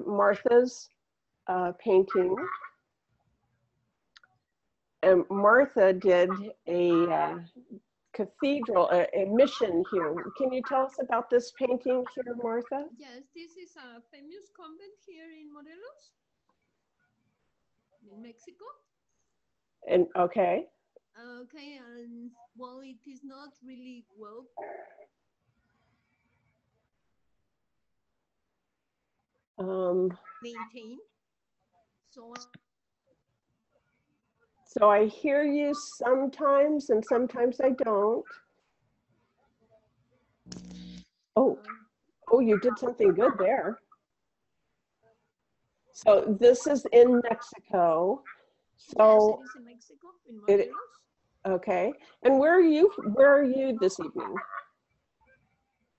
Martha's painting. And Martha did a cathedral, a mission here. Can you tell us about this painting here, Martha? Yes, this is a famous convent here in Morelos, in Mexico. And okay. Okay, and well, it is not really well maintained. So I hear you sometimes, and sometimes I don't. Oh, you did something good there. So this is in Mexico. So yes, it is in Mexico, in Morelos. Okay. And where are you? Where are you this evening?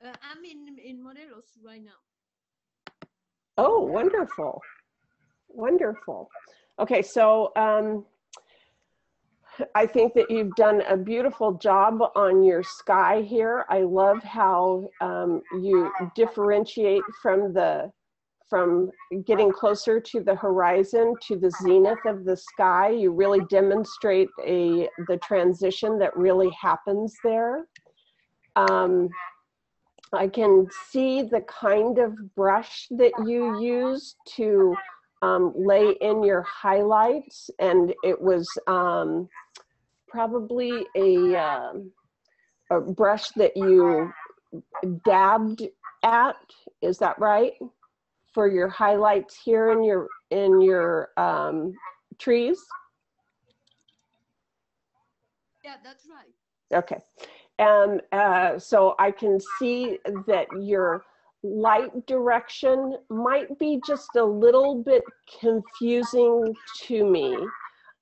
I'm in Morelos right now. Oh, wonderful. Wonderful. Okay, so I think that you've done a beautiful job on your sky here. I love how you differentiate from getting closer to the horizon to the zenith of the sky. You really demonstrate the transition that really happens there. I can see the kind of brush that you use to lay in your highlights, and it was probably a brush that you dabbed at. Is that right? For your highlights here in your trees? Yeah, that's right. Okay. And so I can see that your light direction might be just a little bit confusing to me.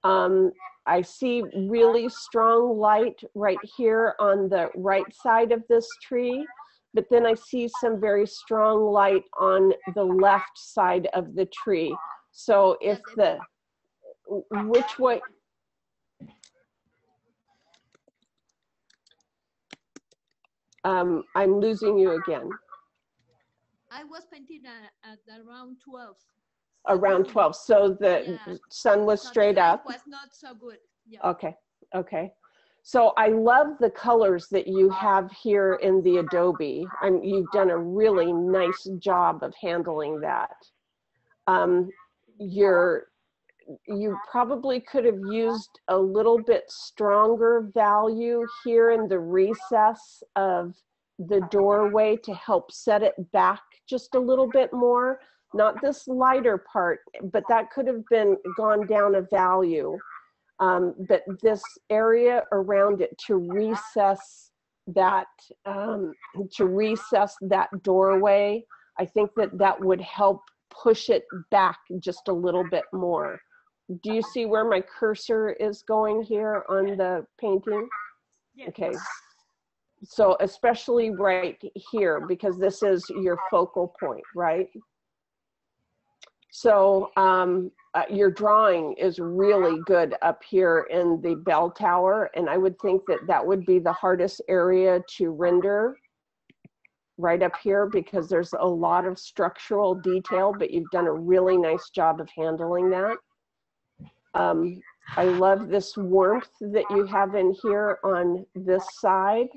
I see really strong light right here on the right side of this tree, but then I see some very strong light on the left side of the tree. So if which way? I'm losing you again. I was painting at around 12. Around 12. So the sun was straight up. It was not so good. Yeah. Okay. Okay. So I love the colors that you have here in the Adobe. You've done a really nice job of handling that. You probably could have used a little bit stronger value here in the recess of the doorway to help set it back just a little bit more. Not this lighter part, but that could have been gone down a value. But this area around it to recess that doorway, I think that would help push it back just a little bit more. Do you see where my cursor is going here on the painting? Yes. Okay. So especially right here, because this is your focal point, right? So your drawing is really good up here in the bell tower, and I would think that would be the hardest area to render, right up here, because there's a lot of structural detail, but you've done a really nice job of handling that. I love this warmth that you have in here on this side.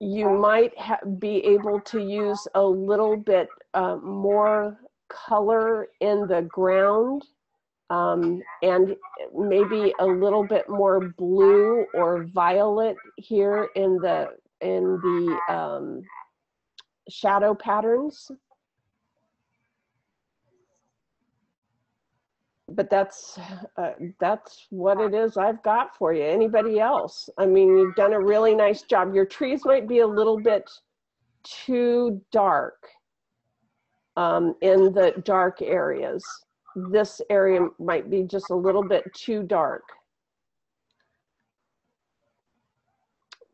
You might be able to use a little bit more color in the ground, and maybe a little bit more blue or violet here in the the shadow patterns. But that's what it is I've got for you. Anybody else? I mean, you've done a really nice job. Your trees might be a little bit too dark in the dark areas. This area might be just a little bit too dark.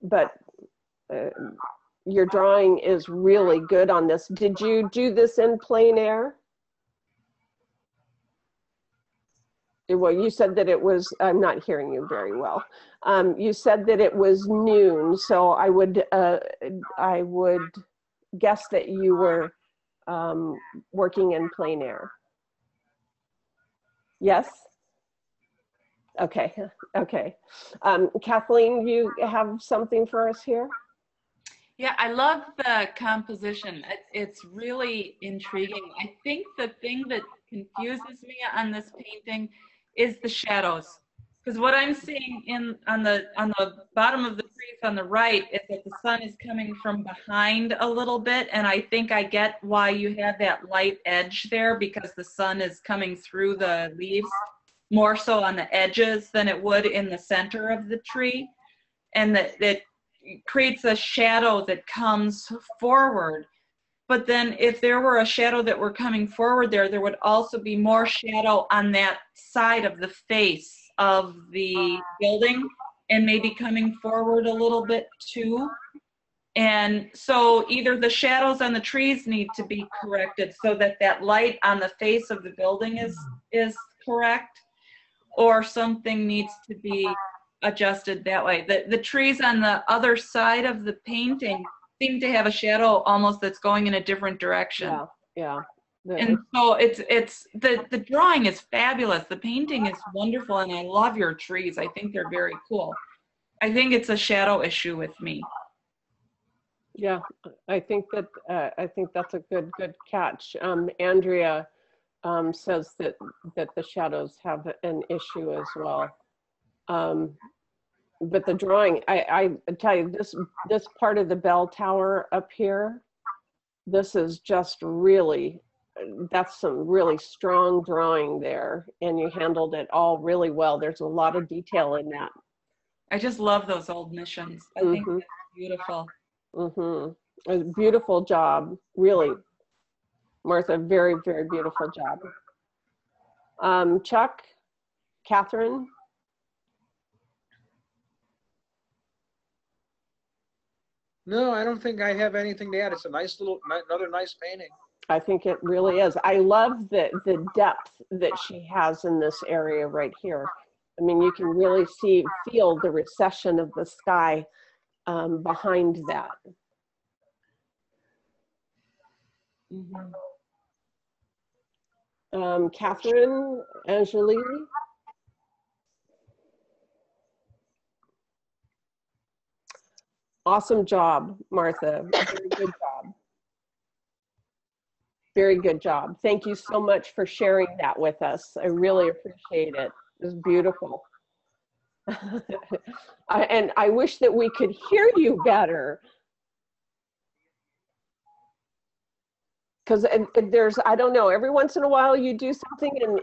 But your drawing is really good on this. Did you do this in plein air? Well, you said that it was, I'm not hearing you very well. You said that it was noon, so I would guess that you were working in plein air. Yes? Okay, okay. Kathleen, you have something for us here? Yeah, I love the composition. It's really intriguing. I think the thing that confuses me on this painting is the shadows. Because what I'm seeing on the bottom of the trees on the right is that the sun is coming from behind a little bit, and I think I get why you have that light edge there, because the sun is coming through the leaves more so on the edges than it would in the center of the tree, and that it creates a shadow that comes forward. But then if there were a shadow that were coming forward there would also be more shadow on that side of the face of the building and maybe coming forward a little bit too. And so either the shadows on the trees need to be corrected so that that light on the face of the building is correct, or something needs to be adjusted that way. The trees on the other side of the painting seem to have a shadow almost that's going in a different direction. Yeah, yeah. And so it's the drawing is fabulous. The painting is wonderful, and I love your trees. I think they're very cool. I think it's a shadow issue with me. Yeah, I think that's a good catch. Andrea says that the shadows have an issue as well. But the drawing, I tell you, this part of the bell tower up here, this is just really, that's some really strong drawing there, and you handled it all really well. There's a lot of detail in that. I just love those old missions. I think that's beautiful. A beautiful job, really, Martha. Very, very beautiful job. Chuck, Kathryn. No, I don't think I have anything to add. It's a nice another nice painting. I think it really is. I love the depth that she has in this area right here. I mean, you can really feel the recession of the sky behind that. Kathryn, Angelique. Awesome job, Martha. Very good job. Very good job. Thank you so much for sharing that with us. I really appreciate it. It was beautiful. And I wish that we could hear you better. Because there's, I don't know, every once in a while you do something and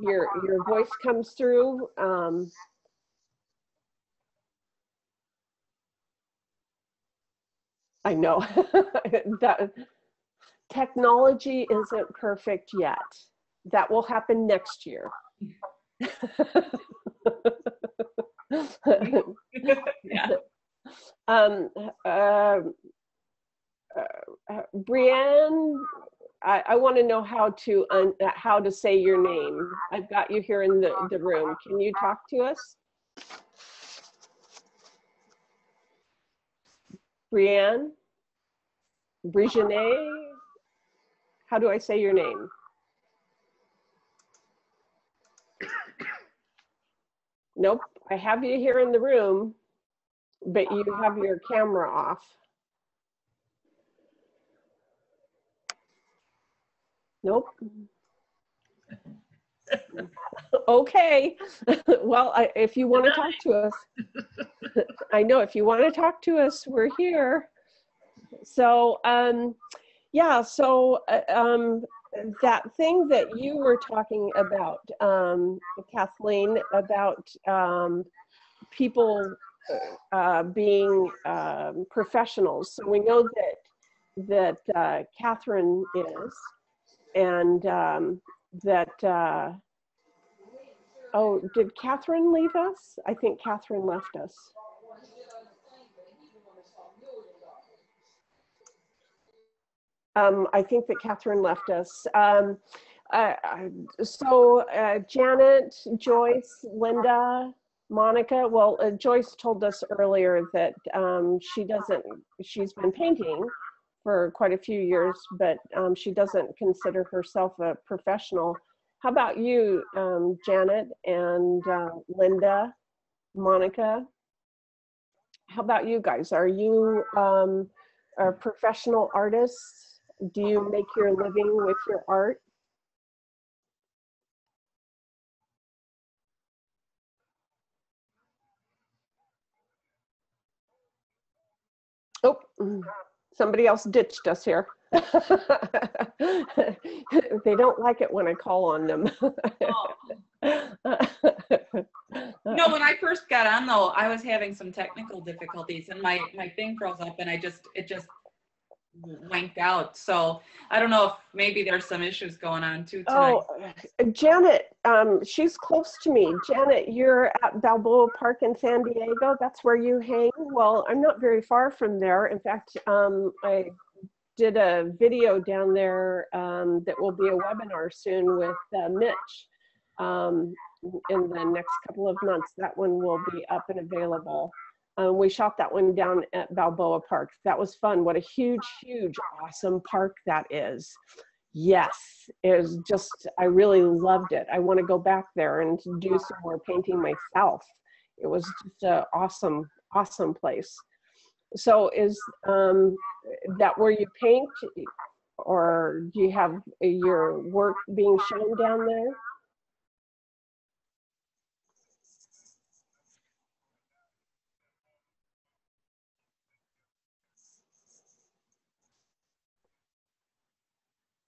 your voice comes through. I know that technology isn't perfect yet. That will happen next year. Yeah. Brienne, I want to know how to say your name. I've got you here in the room. Can you talk to us? Brienne? Brigitte? How do I say your name? Nope, I have you here in the room, but you have your camera off. Nope. Okay. Well, if you want to talk to us, I know if you want to talk to us, we're here. So, yeah, so that thing that you were talking about, Kathleen, about people being professionals. So we know that Kathryn is, and that, oh, did Kathryn leave us? I think Kathryn left us. I think that Kathryn left us. So Janet, Joyce, Linda, Monica. Well, Joyce told us earlier that she's been painting for quite a few years, but she doesn't consider herself a professional. How about you, Janet and Linda, Monica? How about you guys? Are you are professional artists? Do you make your living with your art? Oh, somebody else ditched us here. They don't like it when I call on them. No, when I first got on though, I was having some technical difficulties and my thing froze up and it just wanked out. So I don't know if maybe there's some issues going on too tonight. Oh, Janet, she's close to me. Janet, you're at Balboa Park in San Diego. That's where you hang. Well, I'm not very far from there. In fact, I did a video down there that will be a webinar soon with Mitch in the next couple of months. That one will be up and available. We shot that one down at Balboa Park. That was fun. What a huge, huge, awesome park that is. Yes, it was just, I really loved it. I want to go back there and do some more painting myself. It was just an awesome, awesome place. So is that where you paint, or do you have your work being shown down there?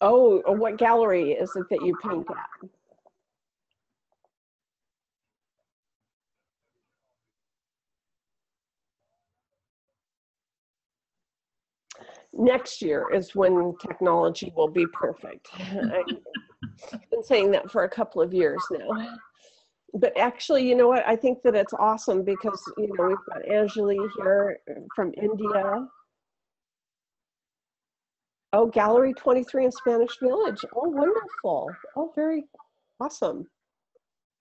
Oh, what gallery is it that you paint at? Next year is when technology will be perfect. I've been saying that for a couple of years now. But actually, you know what? I think that it's awesome because, you know, we've got Anjali here from India. Oh, Gallery 23 in Spanish Village. Oh, wonderful. Oh, very awesome.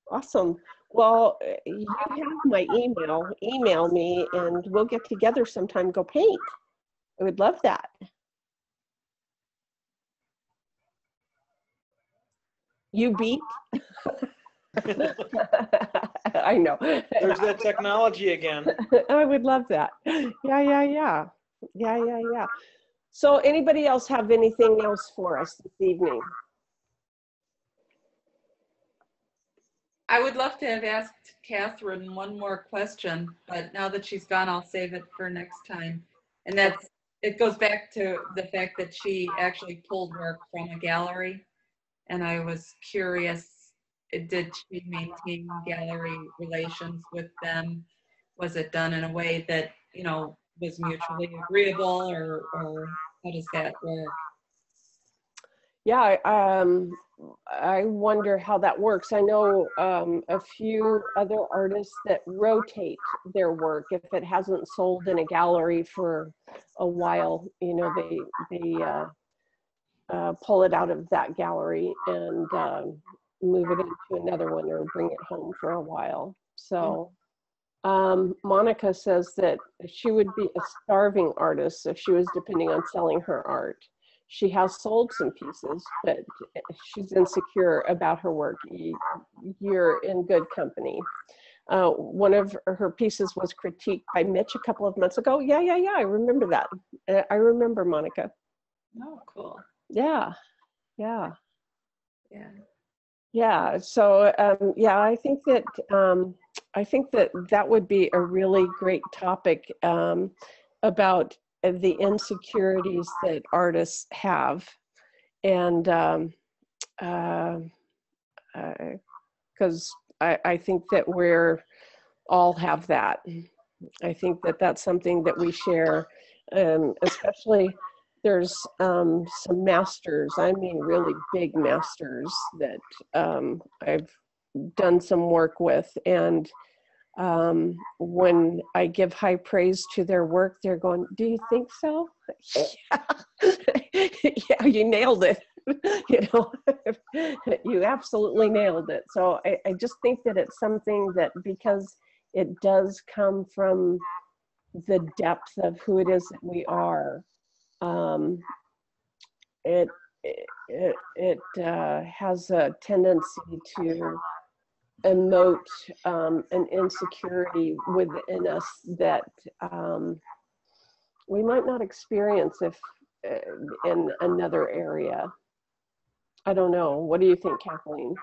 Awesome. Well, you have my email. Email me and we'll get together sometime, go paint. I would love that. You beat? I know. There's that technology again. I would love that. Yeah. So anybody else have anything else for us this evening? I would love to have asked Kathryn one more question, but now that she's gone, I'll save it for next time. And it goes back to the fact that she actually pulled work from a gallery. And I was curious, did she maintain gallery relations with them? Was it done in a way that, you know, was mutually agreeable, or how does that work? Yeah, I wonder how that works. I know a few other artists that rotate their work. If it hasn't sold in a gallery for a while, you know, they pull it out of that gallery and move it into another one or bring it home for a while. So Monica says that she would be a starving artist if she was depending on selling her art. She has sold some pieces, but she's insecure about her work. You're in good company. One of her pieces was critiqued by Mitch a couple of months ago. Yeah, I remember that. I remember, Monica. Oh, cool. Yeah. Yeah, so yeah, I think that that would be a really great topic about the insecurities that artists have, and because I think that we're all have that. I think that that's something that we share, especially there's some masters, I mean really big masters that I've done some work with, and when I give high praise to their work, they're going, "Do you think so?" Yeah, yeah, you nailed it. You know, you absolutely nailed it. So I just think that it's something that, because it does come from the depth of who it is that we are, um, it has a tendency to emote an insecurity within us that we might not experience if in another area. I don't know. What do you think, Kathleen?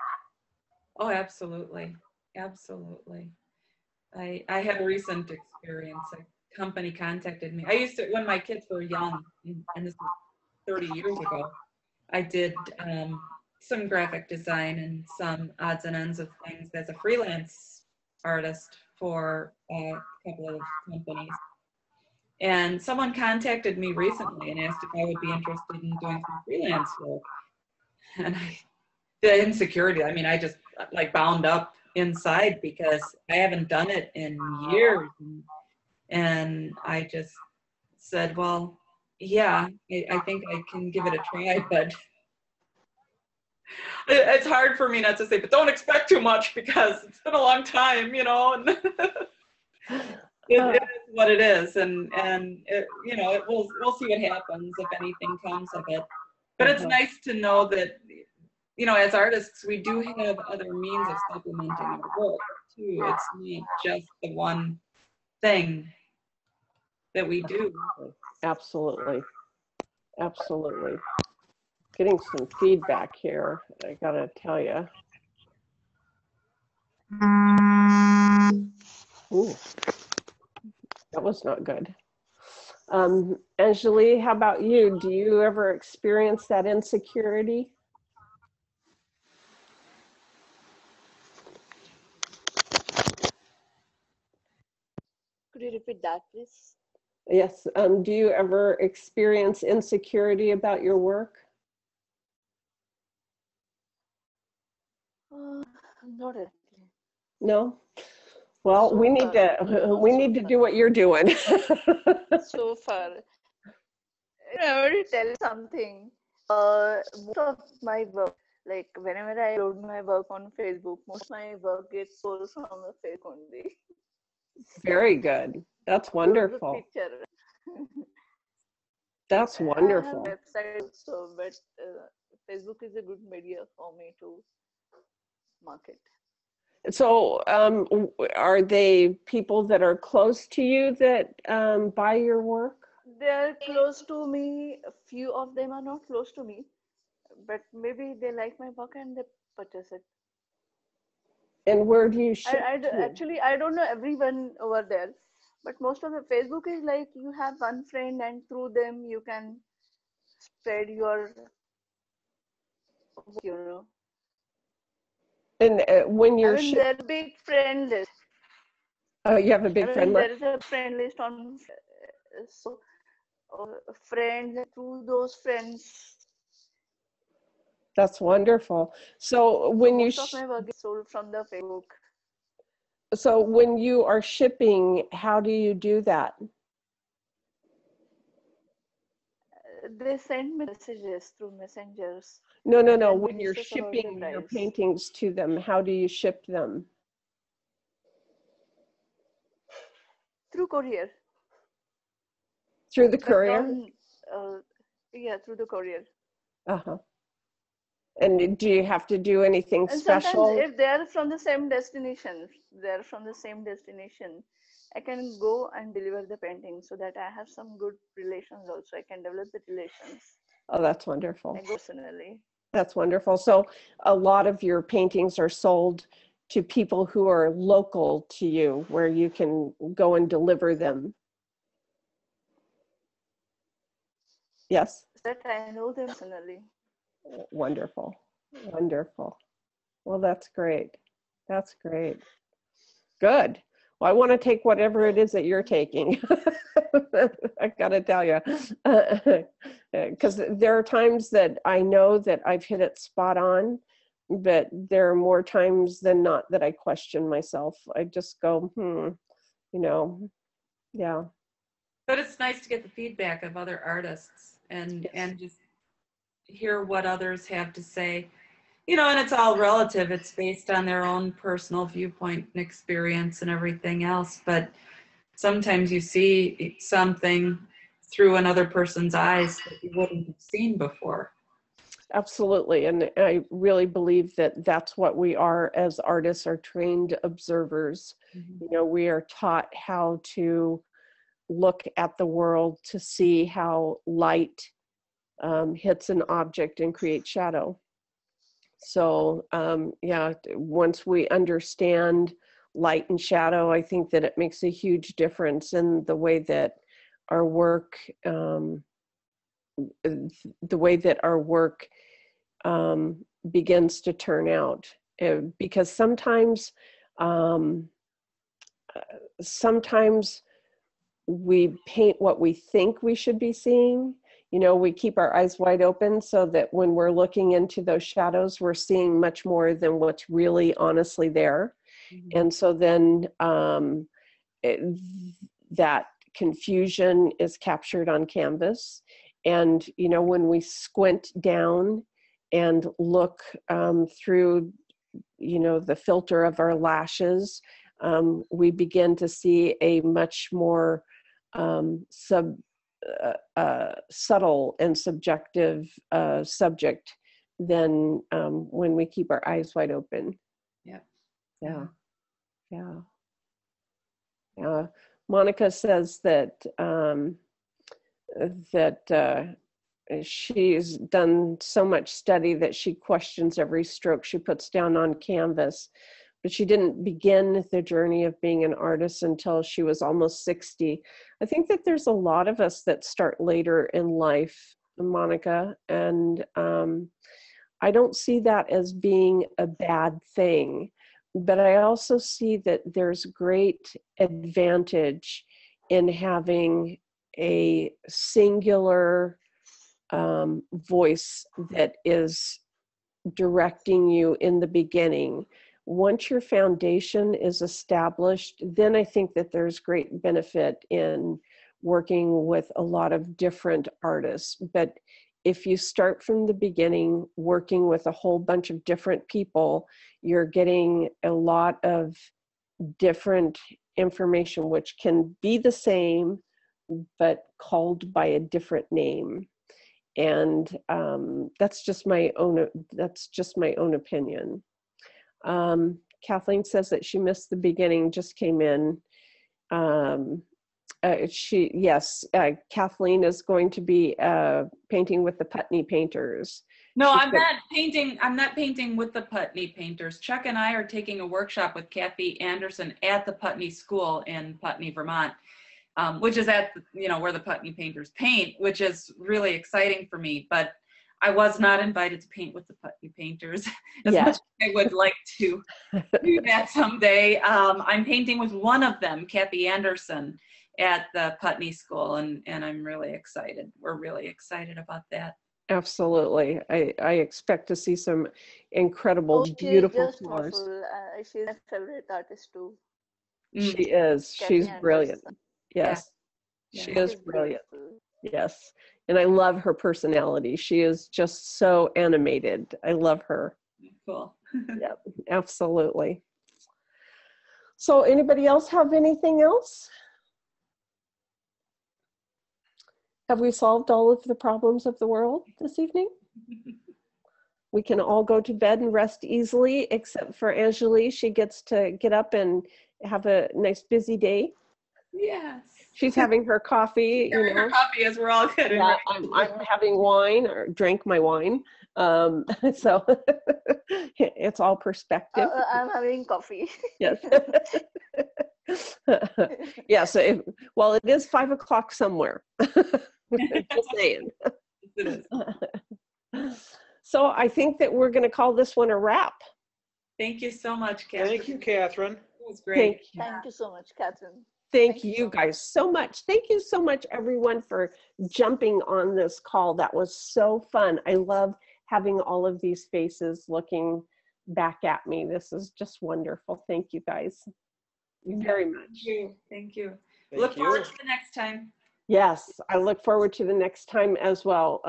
Oh, absolutely. Absolutely. I had a recent experience. A company contacted me. I used to, when my kids were young, and this was 30 years ago, I did some graphic design and some odds and ends of things as a freelance artist for a couple of companies. And someone contacted me recently and asked if I would be interested in doing some freelance work. And the insecurity, I mean, I just like bound up inside because I haven't done it in years. And I just said, well, yeah, I think I can give it a try, but it's hard for me not to say, but don't expect too much because it's been a long time, you know, and it is what it is. And it, you know, we'll see what happens if anything comes of it. But it's nice to know that, you know, as artists, we do have other means of supplementing our work too. It's not just the one thing that we do. Absolutely. Absolutely. Getting some feedback here, I gotta tell you. Ooh, that was not good. Anjali, how about you? Do you ever experience that insecurity? Could you repeat that, please? Yes. Do you ever experience insecurity about your work? Not directly. No? Well, So we need far, to do what you're doing. so far. I want to tell you something. Most of my work, like whenever I load my work on Facebook, most of my work gets sold from the Facebook only. Very good. That's wonderful. The picture. That's I have a wonderful. website also, but Facebook is a good media for me to market. So, are they people that are close to you that buy your work? They're close to me. A few of them are not close to me, but maybe they like my work and they purchase it. And where do you ship to? Actually, I don't know everyone over there, but most of the Facebook is like you have one friend and through them you can spread your, you know. And when you're there's a big friend list. oh, you have a big friend list? There is a friend list on, so friends, through those friends. That's wonderful. So when most of my work is sold from the Facebook. So when you are shipping, how do you do that? They send me messages through messengers. No. When you're shipping your paintings to them, how do you ship them? Through courier. Through the courier? Yeah, through the courier. Uh-huh. And do you have to do anything and special? Sometimes if they're from the same destination, I can go and deliver the painting, so that I have some good relations also. I can develop the relations. Oh, that's wonderful. I go personally. That's wonderful. So a lot of your paintings are sold to people who are local to you, where you can go and deliver them. Yes? That I know them personally. Wonderful. Wonderful. Well, that's great. That's great. Good. Well, I want to take whatever it is that you're taking. I got to tell you. Because there are times that I know that I've hit it spot on, but there are more times than not that I question myself. I just go, you know, yeah. But it's nice to get the feedback of other artists and Yes. and just hear what others have to say. You know, and it's all relative. It's based on their own personal viewpoint and experience and everything else. But sometimes you see something through another person's eyes that you wouldn't have seen before. Absolutely. And I really believe that that's what we are as artists, are trained observers. You know, we are taught how to look at the world to see how light hits an object and creates shadow. So yeah, once we understand light and shadow, I think that it makes a huge difference in the way that our work, begins to turn out. Because sometimes we paint what we think we should be seeing. You know, we keep our eyes wide open so that when we're looking into those shadows, we're seeing much more than what's really honestly there. And so then that confusion is captured on canvas. And, you know, when we squint down and look through, you know, the filter of our lashes, we begin to see a much more subtle and subjective subject than when we keep our eyes wide open. Yeah. Monica says that she's done so much study that she questions every stroke she puts down on canvas. But she didn't begin the journey of being an artist until she was almost 60. I think that there's a lot of us that start later in life, Monica, and I don't see that as being a bad thing. But I also see that there's great advantage in having a singular voice that is directing you in the beginning. Once your foundation is established, then I think that there's great benefit in working with a lot of different artists. But if you start from the beginning working with a whole bunch of different people, you're getting a lot of different information, which can be the same, but called by a different name. And that's just my own opinion. Kathleen says that she missed the beginning, just came in. Kathleen is going to be painting with the Putney painters. No, I'm not painting with the Putney painters. Chuck and I are taking a workshop with Kathy Anderson at the Putney School in Putney, Vermont, which is at, you know, where the Putney painters paint, which is really exciting for me. But I was not invited to paint with the Putney painters as much as I would like to do that someday. I'm painting with one of them, Kathy Anderson, at the Putney School, and I'm really excited. We're really excited about that. Absolutely. I expect to see some incredible, beautiful floors. She's my favorite artist too. She is. Kathy She's brilliant. Anderson. Yes. Yeah. She is brilliant. Yes. And I love her personality. She is just so animated. I love her. Cool. Yep, absolutely. So anybody else have anything else? Have we solved all of the problems of the world this evening? We can all go to bed and rest easily, except for Angelique. She gets to get up and have a nice busy day. Yes. She's having her coffee. Her coffee as we're all good. Yeah, I'm having wine, or drank my wine. So it's all perspective. I'm having coffee. Yes. Yeah. So, well, it is 5 o'clock somewhere. Just saying. It is. So I think that we're going to call this one a wrap. Thank you so much, Kathryn. Thank you, Kathryn. It was great. Thank you so much, Kathryn. Thank you guys so much. Thank you so much, everyone, for jumping on this call. That was so fun. I love having all of these faces looking back at me. This is just wonderful. Thank you guys very much. Thank you. Thank you. Thank Look forward you. to the next time. Yes, I look forward to the next time as well.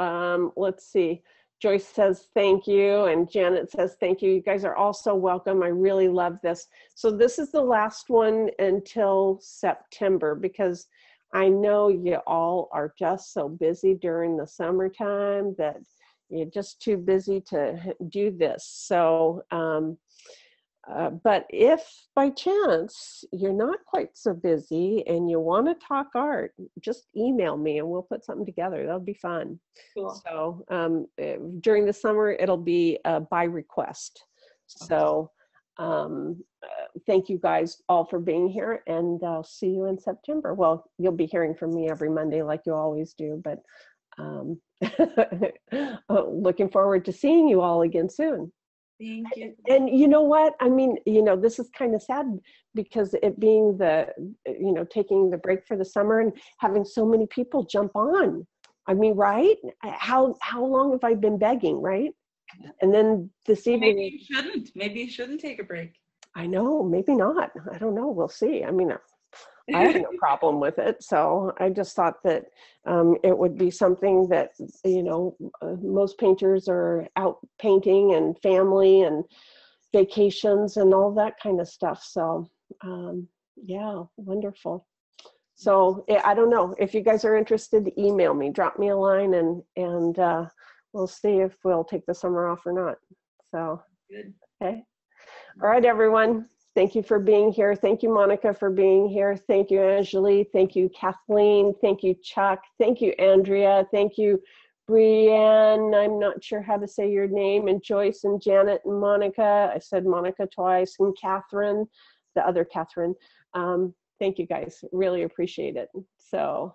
Let's see. Joyce says thank you, and Janet says thank you. You guys are all so welcome. I really love this. So this is the last one until September, because I know you all are just so busy during the summertime that you're just too busy to do this. So, but if by chance you're not quite so busy and you want to talk art, just email me and we'll put something together. That'll be fun. Cool. So during the summer, it'll be by request. So thank you guys all for being here, and I'll see you in September. Well, you'll be hearing from me every Monday like you always do, but looking forward to seeing you all again soon. Thank you. And you know what? I mean, you know, this is kind of sad because it being the, you know, taking the break for the summer and having so many people jump on. I mean, right? How long have I been begging, right? And then this evening. Maybe you shouldn't. Maybe you shouldn't take a break. I know, maybe not. I don't know. We'll see. I mean, I have no problem with it. So I just thought that it would be something that, you know, most painters are out painting and family and vacations and all that kind of stuff. So yeah, wonderful. So I don't know if you guys are interested, email me, drop me a line, and we'll see if we'll take the summer off or not. So, Good. Okay. All right, everyone. Thank you for being here. Thank you, Monica, for being here. Thank you, Angeli. Thank you, Kathleen. Thank you, Chuck. Thank you, Andrea. Thank you, Brienne. I'm not sure how to say your name. And Joyce and Janet and Monica. I said Monica twice. And Kathryn, the other Kathryn. Thank you, guys. Really appreciate it. So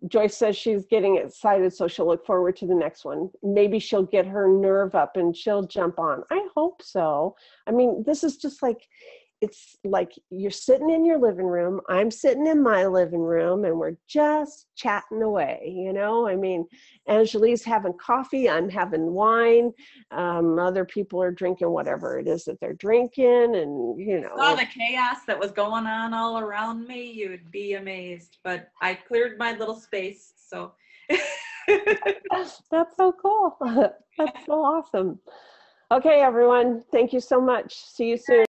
Joyce says she's getting excited, so she'll look forward to the next one. Maybe she'll get her nerve up and she'll jump on. I hope so. I mean, this is just like, it's like you're sitting in your living room, I'm sitting in my living room, and we're just chatting away, you know? I mean, Angeli's having coffee, I'm having wine, other people are drinking whatever it is that they're drinking, and, you know. Saw the chaos that was going on all around me, you would be amazed. But I cleared my little space, so. That's so cool. That's so awesome. Okay, everyone, thank you so much. See you soon.